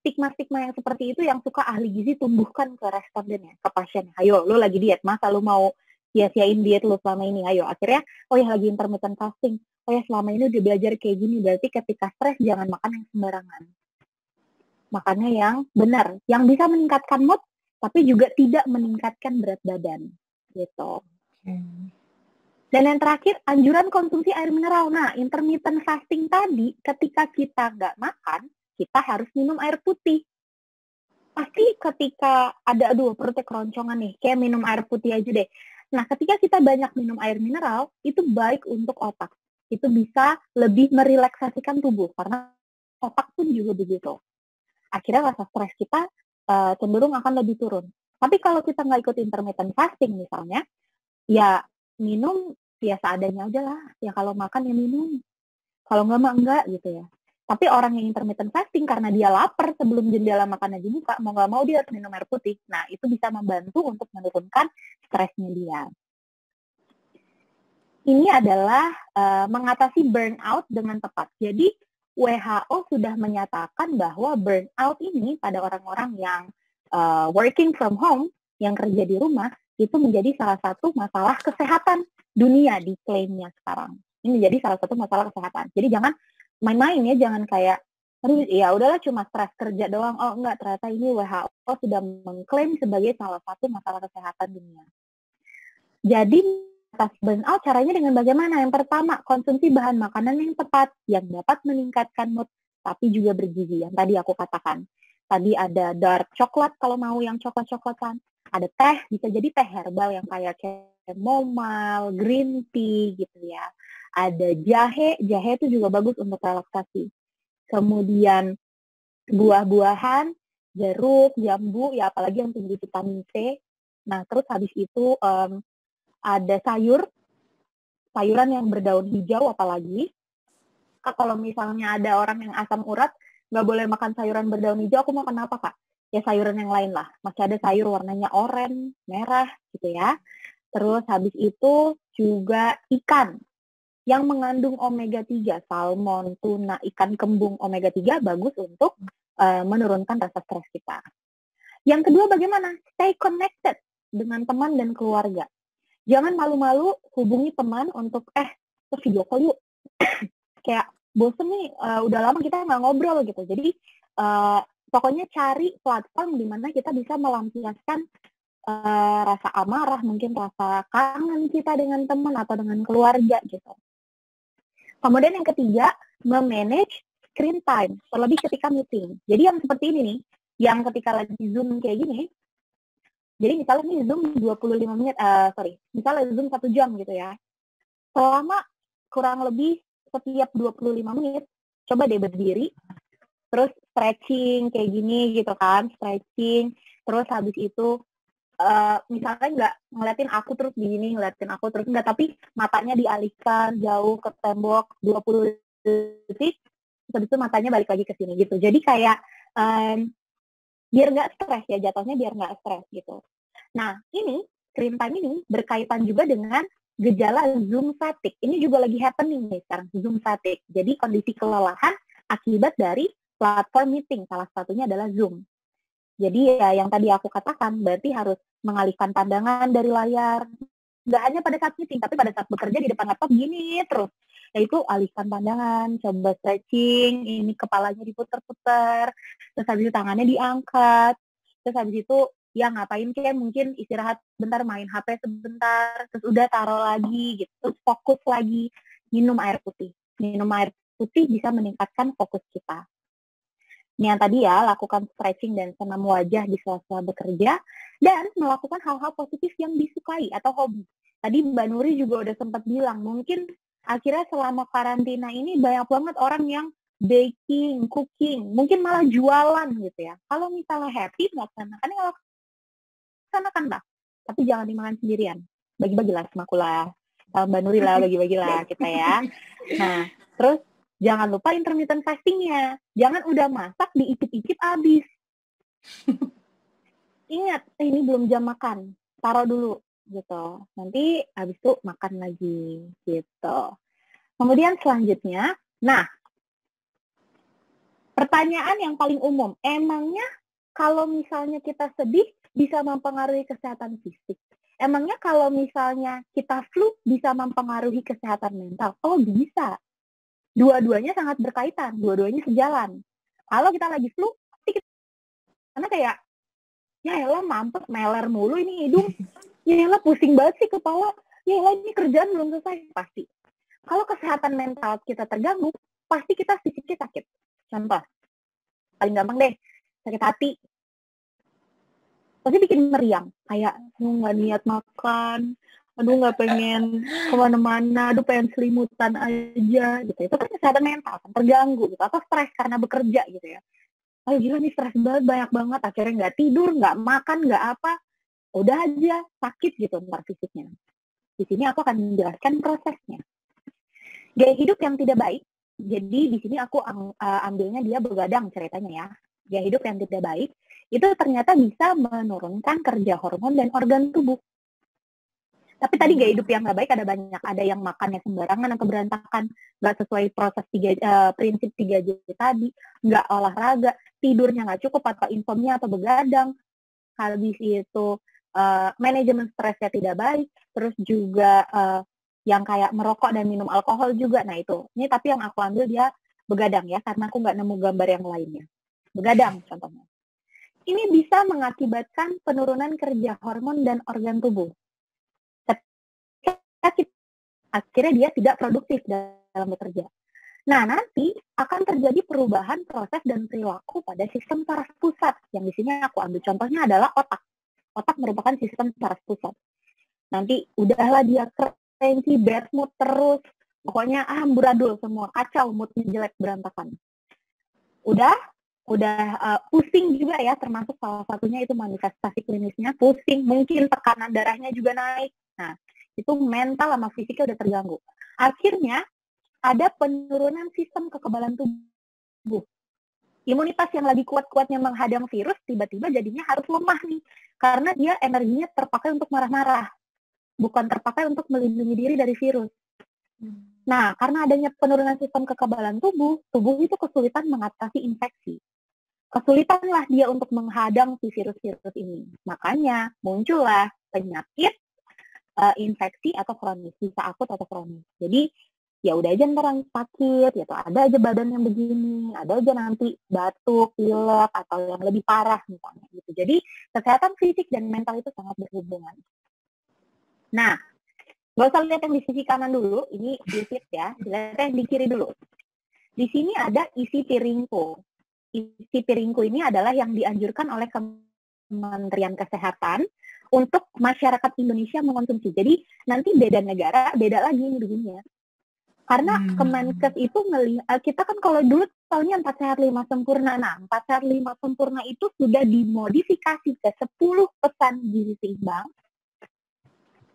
stigma-stigma yang seperti itu yang suka ahli gizi tumbuhkan ke respondennya, ke pasiennya. Ayo, lo lagi diet, masa lo mau sia-siain diet lo selama ini? Ayo, akhirnya, oh ya lagi intermittent fasting. Oh ya selama ini udah belajar kayak gini, berarti ketika stres jangan makan yang sembarangan. Makannya yang benar, yang bisa meningkatkan mood, tapi juga tidak meningkatkan berat badan. Gitu. Dan yang terakhir, anjuran konsumsi air mineral. Nah, intermittent fasting tadi, ketika kita nggak makan, kita harus minum air putih. Pasti ketika ada, perutnya keroncongan nih, kayak minum air putih aja deh. Nah, ketika kita banyak minum air mineral, itu baik untuk otak. Itu bisa lebih merelaksasikan tubuh, karena otak pun juga begitu. Akhirnya rasa stres kita cenderung akan lebih turun. Tapi kalau kita nggak ikut intermittent fasting misalnya, ya minum biasa adanya aja lah. Ya kalau makan ya minum. Kalau nggak mah enggak gitu ya. Tapi orang yang intermittent fasting karena dia lapar sebelum jendela makannya dibuka, mau nggak mau dia harus minum air putih. Nah, itu bisa membantu untuk menurunkan stresnya dia. Ini adalah mengatasi burnout dengan tepat. Jadi, WHO sudah menyatakan bahwa burnout ini pada orang-orang yang working from home, yang kerja di rumah, itu menjadi salah satu masalah kesehatan dunia diklaimnya sekarang. Ini menjadi salah satu masalah kesehatan. Jadi jangan main-main ya, jangan kayak, aduh ya udahlah cuma stres kerja doang. Oh enggak, ternyata ini WHO sudah mengklaim sebagai salah satu masalah kesehatan dunia. Jadi atas burnout caranya dengan bagaimana? Yang pertama, konsumsi bahan makanan yang tepat, yang dapat meningkatkan mood, tapi juga bergizi. Yang tadi aku katakan. Tadi ada dark coklat kalau mau yang coklat-coklatan. Ada teh, bisa jadi teh herbal yang kayak chamomile, green tea gitu ya. Ada jahe itu juga bagus untuk relaksasi. Kemudian buah-buahan, jeruk, jambu, ya apalagi yang tinggi vitamin C. Nah, terus habis itu ada sayuran yang berdaun hijau apalagi. Kak, kalau misalnya ada orang yang asam urat, nggak boleh makan sayuran berdaun hijau, aku makan apa, Kak? Ya sayuran yang lain lah. Masih ada sayur warnanya oranye, merah gitu ya. Terus habis itu juga ikan yang mengandung omega 3, salmon, tuna, ikan kembung omega 3 bagus untuk menurunkan rasa stres kita. Yang kedua bagaimana? Stay connected dengan teman dan keluarga. Jangan malu-malu hubungi teman untuk video call yuk. Kayak bosen nih, udah lama kita nggak ngobrol gitu. Jadi pokoknya cari platform di mana kita bisa melampiaskan rasa amarah, mungkin rasa kangen kita dengan teman atau dengan keluarga gitu. Kemudian yang ketiga, memanage screen time, terlebih ketika meeting. Jadi yang seperti ini nih, yang ketika lagi Zoom kayak gini, jadi misalnya nih Zoom 25 menit, misalnya Zoom 1 jam gitu ya. Selama kurang lebih setiap 25 menit, coba deh berdiri, terus stretching kayak gini gitu kan, stretching, terus habis itu misalnya nggak ngeliatin aku terus begini, ngeliatin aku terus enggak, tapi matanya dialihkan jauh ke tembok 20 detik, terus itu matanya balik lagi ke sini gitu. Jadi kayak biar nggak stres ya, jatuhnya biar nggak stres gitu. Nah, ini screen time ini berkaitan juga dengan gejala Zoom fatigue. Ini juga lagi happening nih sekarang, Zoom fatigue. Jadi kondisi kelelahan akibat dari platform meeting, salah satunya adalah Zoom. Jadi ya yang tadi aku katakan, berarti harus mengalihkan pandangan dari layar. Nggak hanya pada saat meeting, tapi pada saat bekerja di depan laptop gini terus. Yaitu alihkan pandangan, coba stretching, ini kepalanya diputer-puter, terus habis itu tangannya diangkat, terus habis itu ya ngapain kayak mungkin istirahat bentar, main HP sebentar, terus udah taruh lagi gitu, terus fokus lagi, minum air putih. Minum air putih bisa meningkatkan fokus kita. Ini yang tadi ya, lakukan stretching dan senam wajah di sela-sela bekerja, dan melakukan hal-hal positif yang disukai atau hobi. Tadi Mbak Nuri juga udah sempat bilang, mungkin akhirnya selama karantina ini banyak banget orang yang baking, cooking, mungkin malah jualan gitu ya. Kalau misalnya happy, melaksanakan ya laksanakan lah. Tapi jangan dimakan sendirian. Bagi-bagilah sama aku lah. Mbak Nuri lah, bagi-bagilah kita ya. Nah, terus jangan lupa intermittent fasting-nya. Jangan udah masak, diicip-icip habis. Ingat, ini belum jam makan. Taruh dulu, gitu. Nanti habis itu makan lagi, gitu. Kemudian selanjutnya, nah, pertanyaan yang paling umum. Emangnya kalau misalnya kita sedih, bisa mempengaruhi kesehatan fisik? Emangnya kalau misalnya kita flu, bisa mempengaruhi kesehatan mental? Oh, bisa. Dua-duanya sangat berkaitan, dua-duanya sejalan. Kalau kita lagi flu, karena kayak, ya elah mampet, meler mulu ini hidung, ya elah pusing banget sih kepala, ya elah ini kerjaan belum selesai, pasti. Kalau kesehatan mental kita terganggu, pasti kita fisiknya sakit. Contoh, paling gampang deh, sakit hati. Pasti bikin meriang, kayak, nggak niat makan, aduh nggak pengen kemana-mana, aduh pengen selimutan aja gitu. Itu kan kesehatan mental kan terganggu gitu, atau stres karena bekerja gitu ya. Ayo gila nih stres banget, banyak banget, akhirnya nggak tidur, nggak makan, nggak apa, udah aja sakit gitu ntar fisiknya. Di sini aku akan menjelaskan prosesnya. Gaya hidup yang tidak baik Jadi di sini aku ambilnya dia begadang ceritanya ya. Gaya hidup yang tidak baik itu ternyata bisa menurunkan kerja hormon dan organ tubuh. Tapi tadi gaya hidup yang nggak baik ada banyak. Ada yang makannya sembarangan atau berantakan, nggak sesuai proses prinsip 3J tadi, nggak olahraga, tidurnya nggak cukup atau insomnia atau begadang. Habis itu manajemen stresnya tidak baik, terus juga yang kayak merokok dan minum alkohol juga. Nah itu, ini tapi yang aku ambil dia begadang ya, karena aku nggak nemu gambar yang lainnya. Begadang contohnya. Ini bisa mengakibatkan penurunan kerja hormon dan organ tubuh. Akhirnya dia tidak produktif dalam bekerja. Nah, nanti akan terjadi perubahan proses dan perilaku pada sistem saraf pusat. Yang di sini aku ambil contohnya adalah otak. Otak merupakan sistem saraf pusat. Nanti udahlah dia cranky, bad mood terus. Pokoknya amburadul semua, kacau, moodnya jelek, berantakan. Udah pusing juga ya, termasuk salah satunya itu manifestasi klinisnya, pusing, mungkin tekanan darahnya juga naik. Nah, itu mental sama fisiknya udah terganggu. Akhirnya ada penurunan sistem kekebalan tubuh. Imunitas yang lagi kuat-kuatnya menghadang virus tiba-tiba jadinya harus lemah nih, karena dia energinya terpakai untuk marah-marah, bukan terpakai untuk melindungi diri dari virus. Nah, karena adanya penurunan sistem kekebalan tubuh itu kesulitan mengatasi infeksi. Kesulitanlah dia untuk menghadang si virus-virus ini. Makanya muncullah penyakit infeksi atau kronis, bisa akut atau kronis. Jadi ya udah aja ntar yang sakit, ya ada aja badan yang begini, ada aja nanti batuk, pilek, atau yang lebih parah misalnya gitu. Jadi kesehatan fisik dan mental itu sangat berhubungan. Nah, gak usah lihat yang di sisi kanan dulu, ini dikit ya, lihat yang di kiri dulu. Di sini ada isi piringku. Isi piringku ini adalah yang dianjurkan oleh Kementerian Kesehatan untuk masyarakat Indonesia mengkonsumsi. Jadi nanti beda negara, beda lagi ini begini ya. Karena Kemenkes itu kita kan kalau dulu tahunnya 4 sehat 5 sempurna. Nah, 4 sehat 5 sempurna itu sudah dimodifikasi ke 10 pesan gizi seimbang,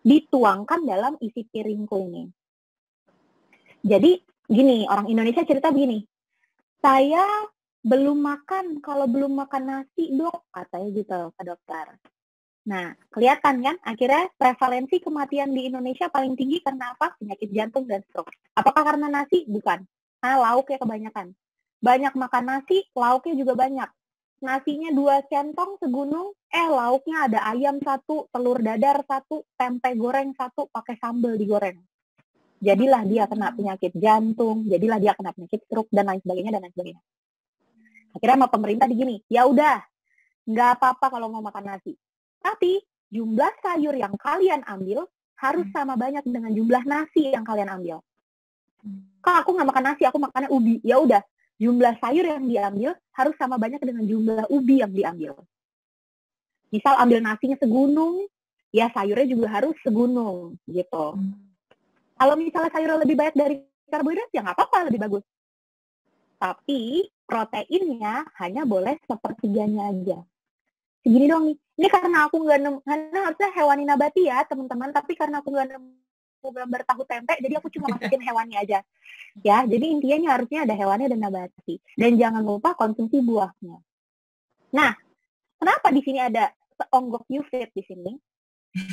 dituangkan dalam isi piringku ini. Jadi gini, orang Indonesia cerita begini, saya belum makan, kalau belum makan nasi dok, katanya gitu ke dokter. Nah, kelihatan kan, akhirnya prevalensi kematian di Indonesia paling tinggi karena apa? Penyakit jantung dan stroke. Apakah karena nasi? Bukan. Nah, lauknya kebanyakan. Banyak makan nasi, lauknya juga banyak. Nasinya 2 centong segunung, lauknya ada ayam 1, telur dadar 1, tempe goreng 1, pakai sambal digoreng. Jadilah dia kena penyakit jantung, jadilah dia kena penyakit stroke, dan lain sebagainya, dan lain sebagainya. Akhirnya sama pemerintah digini, ya udah, nggak apa-apa kalau mau makan nasi. Tapi jumlah sayur yang kalian ambil harus sama banyak dengan jumlah nasi yang kalian ambil. Kak, aku nggak makan nasi, aku makannya ubi. Ya udah, jumlah sayur yang diambil harus sama banyak dengan jumlah ubi yang diambil. Misal ambil nasinya segunung, ya sayurnya juga harus segunung gitu. Kalau misalnya sayurnya lebih banyak dari karbohidrat, ya nggak apa-apa, lebih bagus. Tapi proteinnya hanya boleh sepertiganya aja. Segini dong nih. Ini karena aku nggak nemu, karena harusnya hewani nabati ya teman-teman, tapi karena aku nggak nemu gambar tahu tempe, jadi aku cuma masukin hewani aja. Ya, jadi intinya ini harusnya ada hewani dan nabati. Dan jangan lupa konsumsi buahnya. Nah, kenapa di sini ada seonggok YouFit di sini?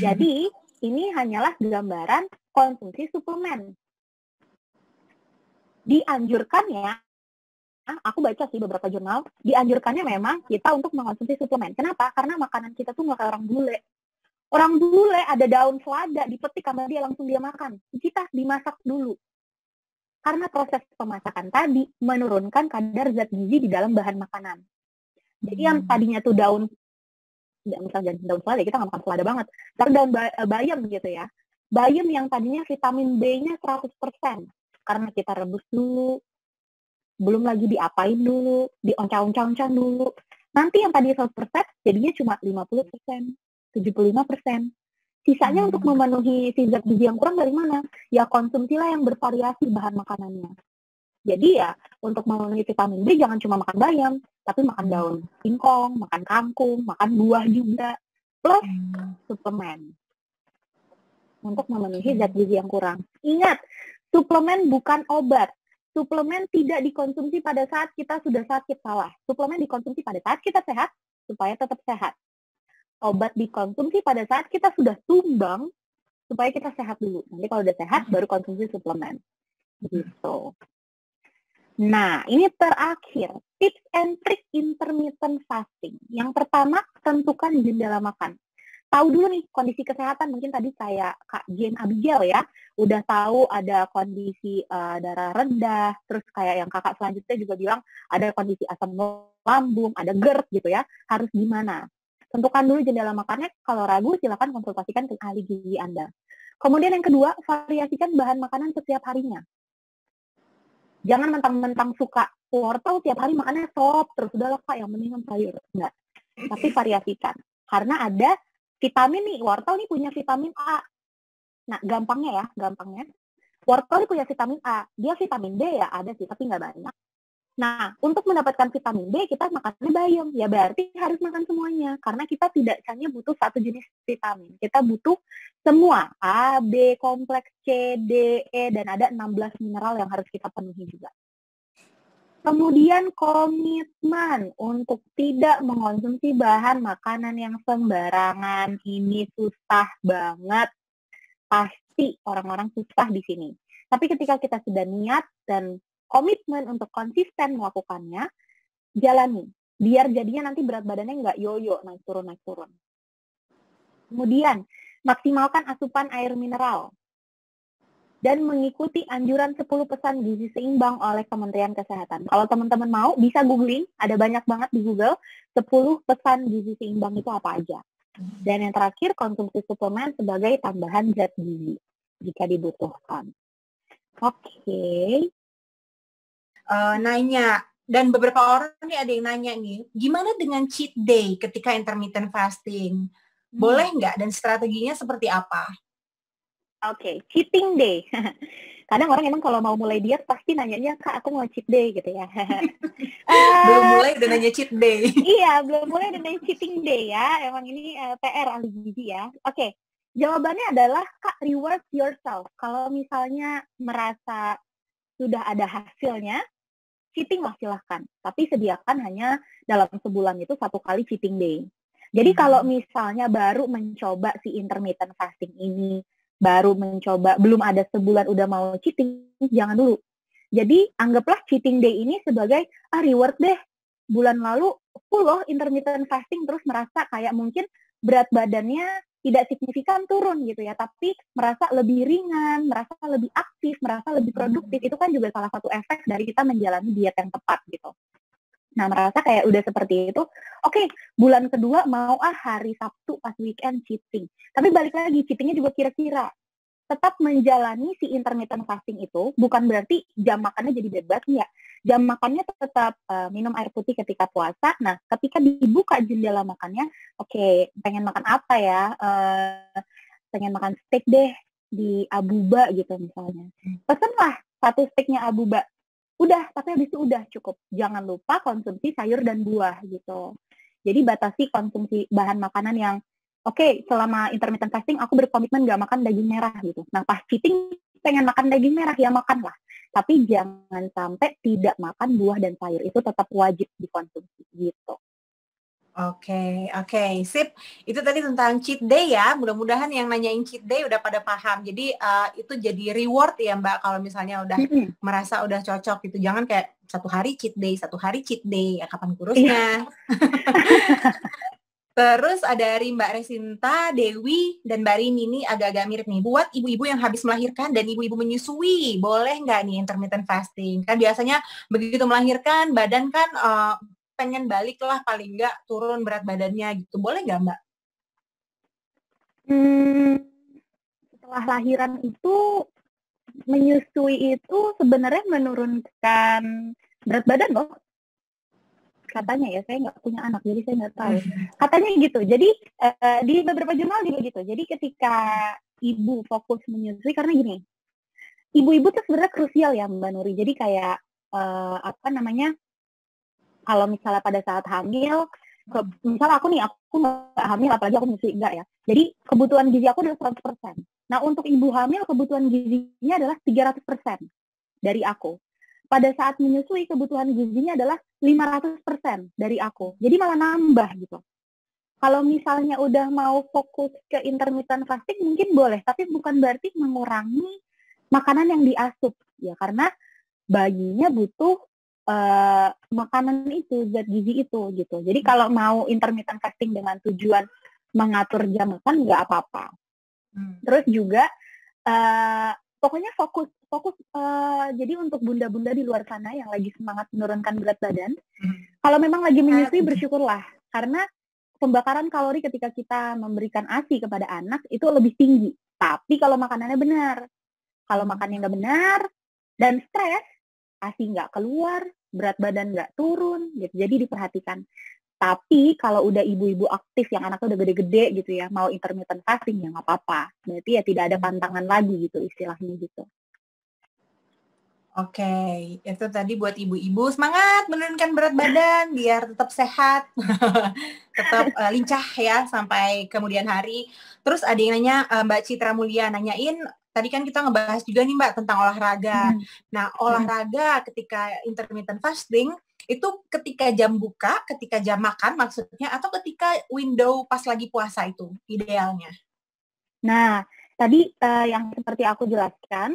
Jadi, ini hanyalah gambaran konsumsi suplemen. Dianjurkan ya, aku baca sih beberapa jurnal, dianjurkannya memang kita untuk mengkonsumsi suplemen. Kenapa? Karena makanan kita tuh nggak kayak orang bule. Orang bule ada daun selada, dipetik sama dia langsung dia makan. Kita dimasak dulu. Karena proses pemasakan tadi menurunkan kadar zat gizi di dalam bahan makanan. Jadi yang tadinya tuh daun, misalnya daun selada, kita nggak makan selada banget. Tapi daun bayam gitu ya. Bayam yang tadinya vitamin B-nya 100%. Karena kita rebus dulu, belum lagi diapain dulu, dioncang-oncang dulu. Nanti yang tadi 100% jadinya cuma 50%, 75%. Sisanya untuk memenuhi si zat gizi yang kurang dari mana? Ya konsumsilah yang bervariasi bahan makanannya. Jadi ya untuk memenuhi vitamin B jangan cuma makan bayam, tapi makan daun singkong, makan kangkung, makan buah juga, plus suplemen untuk memenuhi zat gizi yang kurang. Ingat, suplemen bukan obat. suplemen tidak dikonsumsi pada saat kita sudah sakit, salah. Suplemen dikonsumsi pada saat kita sehat, supaya tetap sehat. Obat dikonsumsi pada saat kita sudah tumbang, supaya kita sehat dulu. Nanti kalau udah sehat, baru konsumsi suplemen. Gitu. Nah, ini terakhir, tips and trick intermittent fasting. Yang pertama, tentukan jendela makan. Tahu dulu nih kondisi kesehatan, mungkin tadi kayak Kak Jane Abigail ya, udah tahu ada kondisi darah rendah, terus kayak yang kakak selanjutnya juga bilang ada kondisi asam lambung, ada GERD gitu ya, harus gimana. Tentukan dulu jendela makannya, kalau ragu silakan konsultasikan ke ahli gizi Anda. Kemudian yang kedua, variasikan bahan makanan setiap harinya. Jangan mentang-mentang suka wortel tiap hari makannya sop, terus udahlah Kak yang mendingan sayur. Enggak, tapi variasikan. Karena ada vitamin nih, wortel nih punya vitamin A. Nah, gampangnya, wortel nih punya vitamin A. Dia vitamin D ya, ada sih, tapi nggak banyak. Nah, untuk mendapatkan vitamin D, kita makannya bayam. Ya berarti harus makan semuanya. Karena kita tidak hanya butuh satu jenis vitamin. Kita butuh semua. A, B, kompleks, C, D, E, dan ada 16 mineral yang harus kita penuhi juga. Kemudian komitmen untuk tidak mengonsumsi bahan makanan yang sembarangan. Ini susah banget. Pasti orang-orang susah di sini. Tapi ketika kita sudah niat dan komitmen untuk konsisten melakukannya, jalani. Biar jadinya nanti berat badannya nggak yoyo, naik turun. Kemudian, maksimalkan asupan air mineral. Dan mengikuti anjuran 10 pesan gizi seimbang oleh Kementerian Kesehatan. Kalau teman-teman mau, bisa googling, ada banyak banget di Google, 10 pesan gizi seimbang itu apa aja. Dan yang terakhir, konsumsi suplemen sebagai tambahan zat gizi, jika dibutuhkan. Oke. Nanya, dan beberapa orang nih ada yang nanya nih, gimana dengan cheat day ketika intermittent fasting? Boleh nggak? Dan strateginya seperti apa? Oke, cheating day. Kadang orang emang kalau mau mulai diet pasti nanyanya, Kak, aku mau cheat day gitu ya. Belum mulai udah nanya cheat day. Iya, belum mulai udah nanya cheating day ya. Emang ini PR ahli gizi ya. Oke, jawabannya adalah, Kak, reward yourself. Kalau misalnya merasa sudah ada hasilnya, cheating lah silahkan. Tapi sediakan hanya dalam sebulan itu 1 kali cheating day. Jadi kalau misalnya baru mencoba si intermittent fasting ini, baru mencoba, belum ada sebulan udah mau cheating, jangan dulu. Jadi anggaplah cheating day ini sebagai reward deh. Bulan lalu full loh intermittent fasting, terus merasa kayak mungkin berat badannya tidak signifikan turun gitu ya, tapi merasa lebih ringan, merasa lebih aktif, merasa lebih produktif. Itu kan juga salah satu efek dari kita menjalani diet yang tepat gitu. Nah, merasa kayak udah seperti itu, oke, bulan kedua mau hari Sabtu pas weekend cheating. Tapi balik lagi, cheatingnya juga kira-kira. Tetap menjalani si intermittent fasting itu, bukan berarti jam makannya jadi bebas, enggak. Jam makannya tetap minum air putih ketika puasa. Nah, ketika dibuka jendela makannya, oke, pengen makan apa ya? Pengen makan steak deh di Abuba gitu misalnya. Pesenlah 1 steaknya Abuba. Udah, tapi habis itu udah cukup. Jangan lupa konsumsi sayur dan buah gitu. Jadi batasi konsumsi bahan makanan yang selama intermittent fasting aku berkomitmen nggak makan daging merah gitu. Nah, pas cheating pengen makan daging merah, ya makanlah. Tapi jangan sampai tidak makan buah dan sayur. Itu tetap wajib dikonsumsi gitu. Oke, sip. Itu tadi tentang cheat day ya. Mudah-mudahan yang nanyain cheat day udah pada paham. Jadi itu jadi reward ya Mbak kalau misalnya udah merasa udah cocok gitu. Jangan kayak 1 hari cheat day, 1 hari cheat day. Ya kapan kurusnya? Terus ada dari Mbak Resinta, Dewi, dan Mbak Rini ini agak-agak mirip nih. Buat ibu-ibu yang habis melahirkan dan ibu-ibu menyusui, boleh nggak nih intermittent fasting? Kan biasanya begitu melahirkan, badan kan pengen balik lah paling nggak turun berat badannya gitu. Boleh nggak Mbak? Setelah lahiran itu, menyusui itu sebenarnya menurunkan berat badan loh. Katanya ya, saya nggak punya anak, jadi saya nggak tahu. Katanya gitu. Jadi di beberapa jurnal juga gitu. Jadi ketika ibu fokus menyusui, karena gini, ibu-ibu tuh sebenarnya krusial ya Mbak Nuri. Jadi kayak kalau misalnya pada saat hamil, misalnya aku nggak hamil, apalagi aku menyusui, enggak ya. Jadi kebutuhan gizi aku adalah 100%. Nah, untuk ibu hamil kebutuhan gizinya adalah 300% dari aku. pada saat menyusui kebutuhan gizinya adalah 500% dari aku. Jadi malah nambah gitu. Kalau misalnya udah mau fokus ke intermittent fasting mungkin boleh, tapi bukan berarti mengurangi makanan yang diasup ya, karena bayinya butuh makanan itu, zat gizi itu gitu. Jadi kalau mau intermittent fasting dengan tujuan mengatur jam makan nggak apa-apa. Terus juga pokoknya fokus jadi untuk bunda-bunda di luar sana yang lagi semangat menurunkan berat badan, kalau memang lagi menyusui bersyukurlah, karena pembakaran kalori ketika kita memberikan ASI kepada anak itu lebih tinggi. Tapi kalau makanannya benar, kalau makannya nggak benar dan stres, ASI nggak keluar, berat badan nggak turun, gitu. Jadi diperhatikan. Tapi kalau udah ibu-ibu aktif yang anaknya udah gede-gede gitu ya, mau intermittent fasting ya nggak apa-apa. Berarti ya tidak ada pantangan lagi gitu istilahnya gitu. Oke, itu tadi buat ibu-ibu semangat menurunkan berat badan biar tetap sehat, tetap lincah ya sampai kemudian hari. Terus ada yang nanya, Mbak Citra Mulia nanyain, tadi kan kita ngebahas juga nih Mbak tentang olahraga. Nah, olahraga ketika intermittent fasting itu ketika jam buka, ketika jam makan maksudnya, atau ketika window pas lagi puasa itu idealnya? Nah, tadi yang seperti aku jelaskan,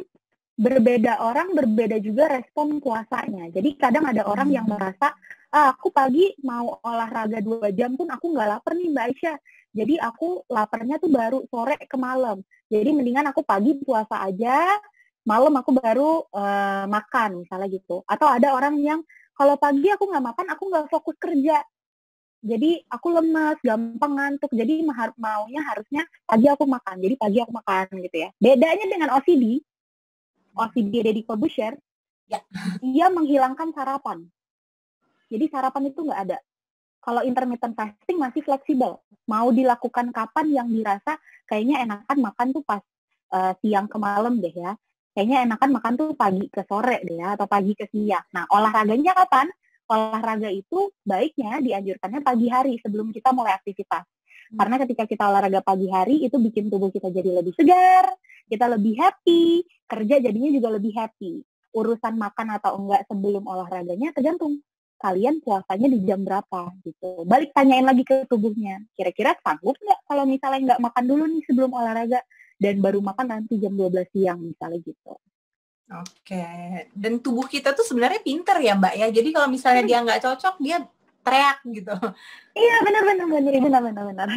berbeda orang berbeda juga respon puasanya. Jadi kadang ada orang yang merasa, aku pagi mau olahraga 2 jam pun aku nggak lapar nih Mbak Aisyah. Jadi aku laparnya tuh baru sore ke malam. Jadi mendingan aku pagi puasa aja, malam aku baru makan misalnya gitu. Atau ada orang yang kalau pagi aku nggak makan, aku nggak fokus kerja. Jadi aku lemas, gampang ngantuk. Jadi maunya harusnya pagi aku makan. Jadi pagi aku makan gitu ya. Bedanya dengan OCD Deddy Corbuzier, ya, dia menghilangkan sarapan. Jadi sarapan itu nggak ada. Kalau intermittent fasting masih fleksibel. Mau dilakukan kapan yang dirasa kayaknya enakan makan tuh pas siang ke malam deh ya. Kayaknya enakan makan tuh pagi ke sore deh ya, atau pagi ke siang. Nah, olahraganya kapan? Olahraga itu baiknya dianjurkannya pagi hari sebelum kita mulai aktivitas. Karena ketika kita olahraga pagi hari, itu bikin tubuh kita jadi lebih segar, kita lebih happy, kerja jadinya juga lebih happy. Urusan makan atau enggak sebelum olahraganya tergantung kalian puasanya di jam berapa gitu. Balik tanyain lagi ke tubuhnya, kira-kira sanggup nggak kalau misalnya nggak makan dulu nih sebelum olahraga dan baru makan nanti jam 12 siang misalnya gitu. Oke, dan tubuh kita tuh sebenarnya pinter ya Mbak ya, jadi kalau misalnya dia nggak cocok, dia teriak gitu. Iya benar.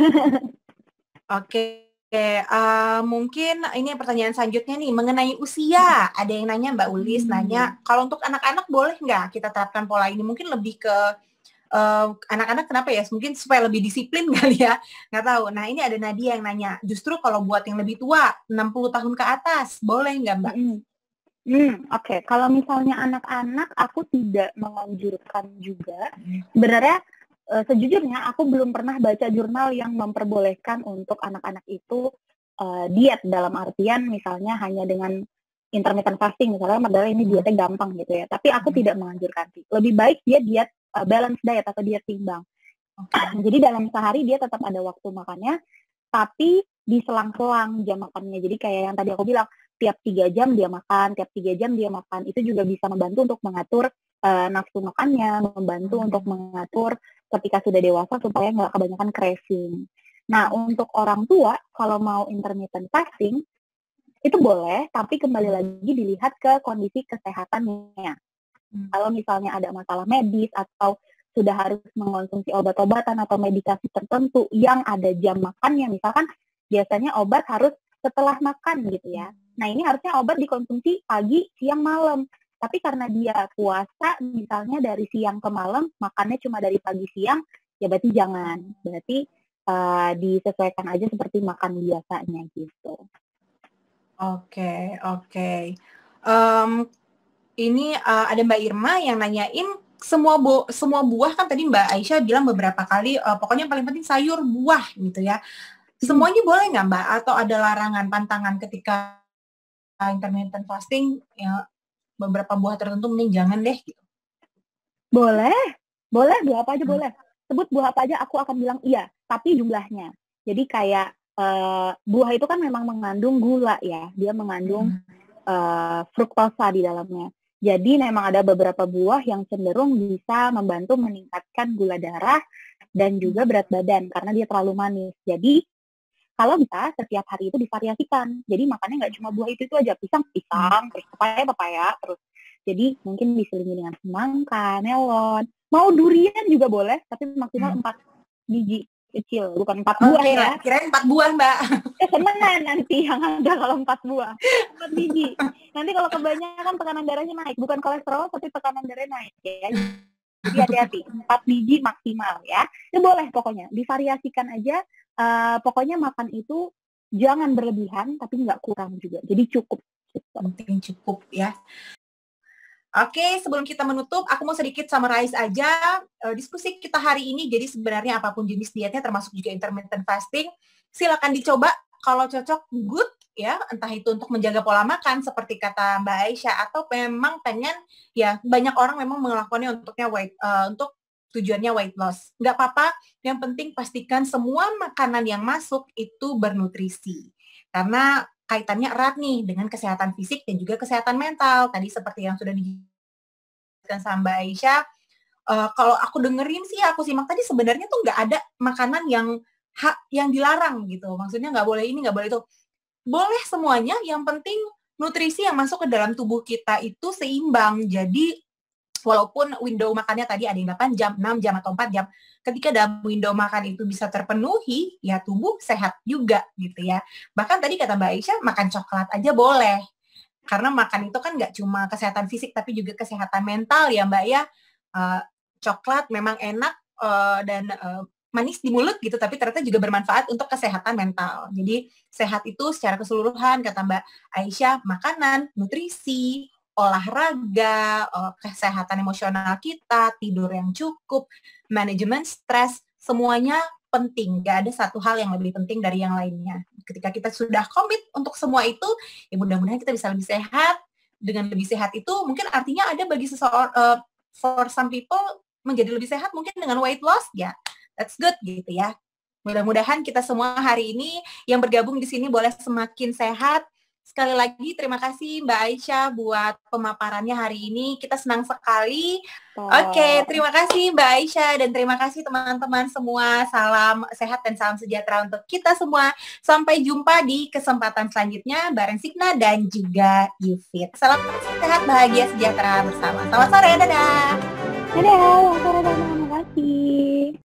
Oke, mungkin ini pertanyaan selanjutnya nih mengenai usia. Ada yang nanya Mbak Ulis, nanya kalau untuk anak-anak boleh nggak kita terapkan pola ini? Mungkin lebih ke anak-anak kenapa ya? Mungkin supaya lebih disiplin kali ya, nggak tahu. Nah ini ada Nadia yang nanya, justru kalau buat yang lebih tua, 60 tahun ke atas, boleh nggak Mbak? Oke. Kalau misalnya anak-anak, aku tidak menganjurkan juga. Sebenarnya sejujurnya aku belum pernah baca jurnal yang memperbolehkan untuk anak-anak itu diet dalam artian misalnya hanya dengan intermittent fasting misalnya, padahal ini dietnya gampang gitu ya. Tapi aku tidak menganjurkan sih. Lebih baik dia diet balance diet atau diet seimbang. Jadi dalam sehari dia tetap ada waktu makannya, tapi di selang-selang jam makannya. Jadi kayak yang tadi aku bilang, tiap 3 jam dia makan, tiap 3 jam dia makan. Itu juga bisa membantu untuk mengatur nafsu makannya, membantu untuk mengatur ketika sudah dewasa supaya nggak kebanyakan craving. Nah, untuk orang tua, kalau mau intermittent fasting, itu boleh, tapi kembali lagi dilihat ke kondisi kesehatannya. Kalau misalnya ada masalah medis atau sudah harus mengonsumsi obat-obatan atau medikasi tertentu yang ada jam makannya, misalkan biasanya obat harus setelah makan gitu ya. Nah ini harusnya obat dikonsumsi pagi, siang, malam. Tapi karena dia puasa misalnya dari siang ke malam, makannya cuma dari pagi siang, ya berarti jangan. Berarti disesuaikan aja seperti makan biasanya gitu. Oke. Ini ada Mbak Irma yang nanyain semua buah kan tadi Mbak Aisyah bilang beberapa kali pokoknya paling penting sayur buah gitu ya. Semuanya boleh nggak Mbak? Atau ada larangan pantangan ketika intermittent fasting ya beberapa buah tertentu mending jangan deh gitu. Boleh buah apa aja boleh. Sebut buah apa aja aku akan bilang iya, tapi jumlahnya. Jadi kayak buah itu kan memang mengandung gula ya, dia mengandung fruktosa di dalamnya. Jadi memang ada beberapa buah yang cenderung bisa membantu meningkatkan gula darah dan juga berat badan karena dia terlalu manis. Jadi kalau bisa setiap hari itu divariasikan. Jadi makannya nggak cuma buah itu aja, pisang, terus pepaya, terus. Jadi mungkin diselingi dengan semangka, melon, mau durian juga boleh, tapi maksimal 4 biji kecil, bukan 4 buah ya. Kirain 4 buah, Mbak. Kesenangan nanti yang ada kalau 4 buah. 4 biji. Nanti kalau kebanyakan tekanan darahnya naik, bukan kolesterol tapi tekanan darahnya naik ya. Jadi hati-hati, 4 biji maksimal ya. Itu boleh pokoknya, divariasikan aja. Pokoknya makan itu jangan berlebihan tapi nggak kurang juga. Jadi cukup. Penting cukup ya. Oke, sebelum kita menutup, aku mau sedikit summarize aja diskusi kita hari ini. Jadi sebenarnya apapun jenis dietnya, termasuk juga intermittent fasting, silakan dicoba. Kalau cocok, good ya. Entah itu untuk menjaga pola makan, seperti kata Mbak Aisyah, atau memang pengen, ya banyak orang memang melakukannya untuk tujuannya weight loss. Nggak apa-apa, yang penting pastikan semua makanan yang masuk itu bernutrisi. Karena kaitannya erat nih dengan kesehatan fisik dan juga kesehatan mental. Tadi seperti yang sudah dijelaskan sama Mbak Aisyah, kalau aku dengerin sih, aku simak tadi sebenarnya tuh nggak ada makanan yang dilarang gitu. Maksudnya nggak boleh ini, nggak boleh itu. Boleh semuanya, yang penting nutrisi yang masuk ke dalam tubuh kita itu seimbang. Jadi walaupun window makannya tadi ada yang 8 jam, 6 jam, atau 4 jam, ketika dalam window makan itu bisa terpenuhi, ya tubuh sehat juga gitu ya. Bahkan tadi kata Mbak Aisyah, makan coklat aja boleh. Karena makan itu kan nggak cuma kesehatan fisik, tapi juga kesehatan mental ya Mbak ya. Coklat memang enak dan manis di mulut gitu, tapi ternyata juga bermanfaat untuk kesehatan mental. Jadi sehat itu secara keseluruhan, kata Mbak Aisyah, makanan, nutrisi, olahraga, kesehatan emosional kita, tidur yang cukup, manajemen stres, semuanya penting. Gak ada satu hal yang lebih penting dari yang lainnya. Ketika kita sudah komit untuk semua itu, ya mudah-mudahan kita bisa lebih sehat. Dengan lebih sehat itu mungkin artinya ada bagi seseorang, for some people menjadi lebih sehat mungkin dengan weight loss, ya that's good gitu ya. Mudah-mudahan kita semua hari ini yang bergabung di sini boleh semakin sehat. Sekali lagi terima kasih Mbak Aisyah buat pemaparannya hari ini. Kita senang sekali. Oke, terima kasih Mbak Aisyah dan terima kasih teman-teman semua. Salam sehat dan salam sejahtera untuk kita semua. Sampai jumpa di kesempatan selanjutnya bareng Signa dan juga Yufit. Salam sehat, bahagia, sejahtera bersama. Selamat sore, dadah. Dadah, selamat sore, terima kasih.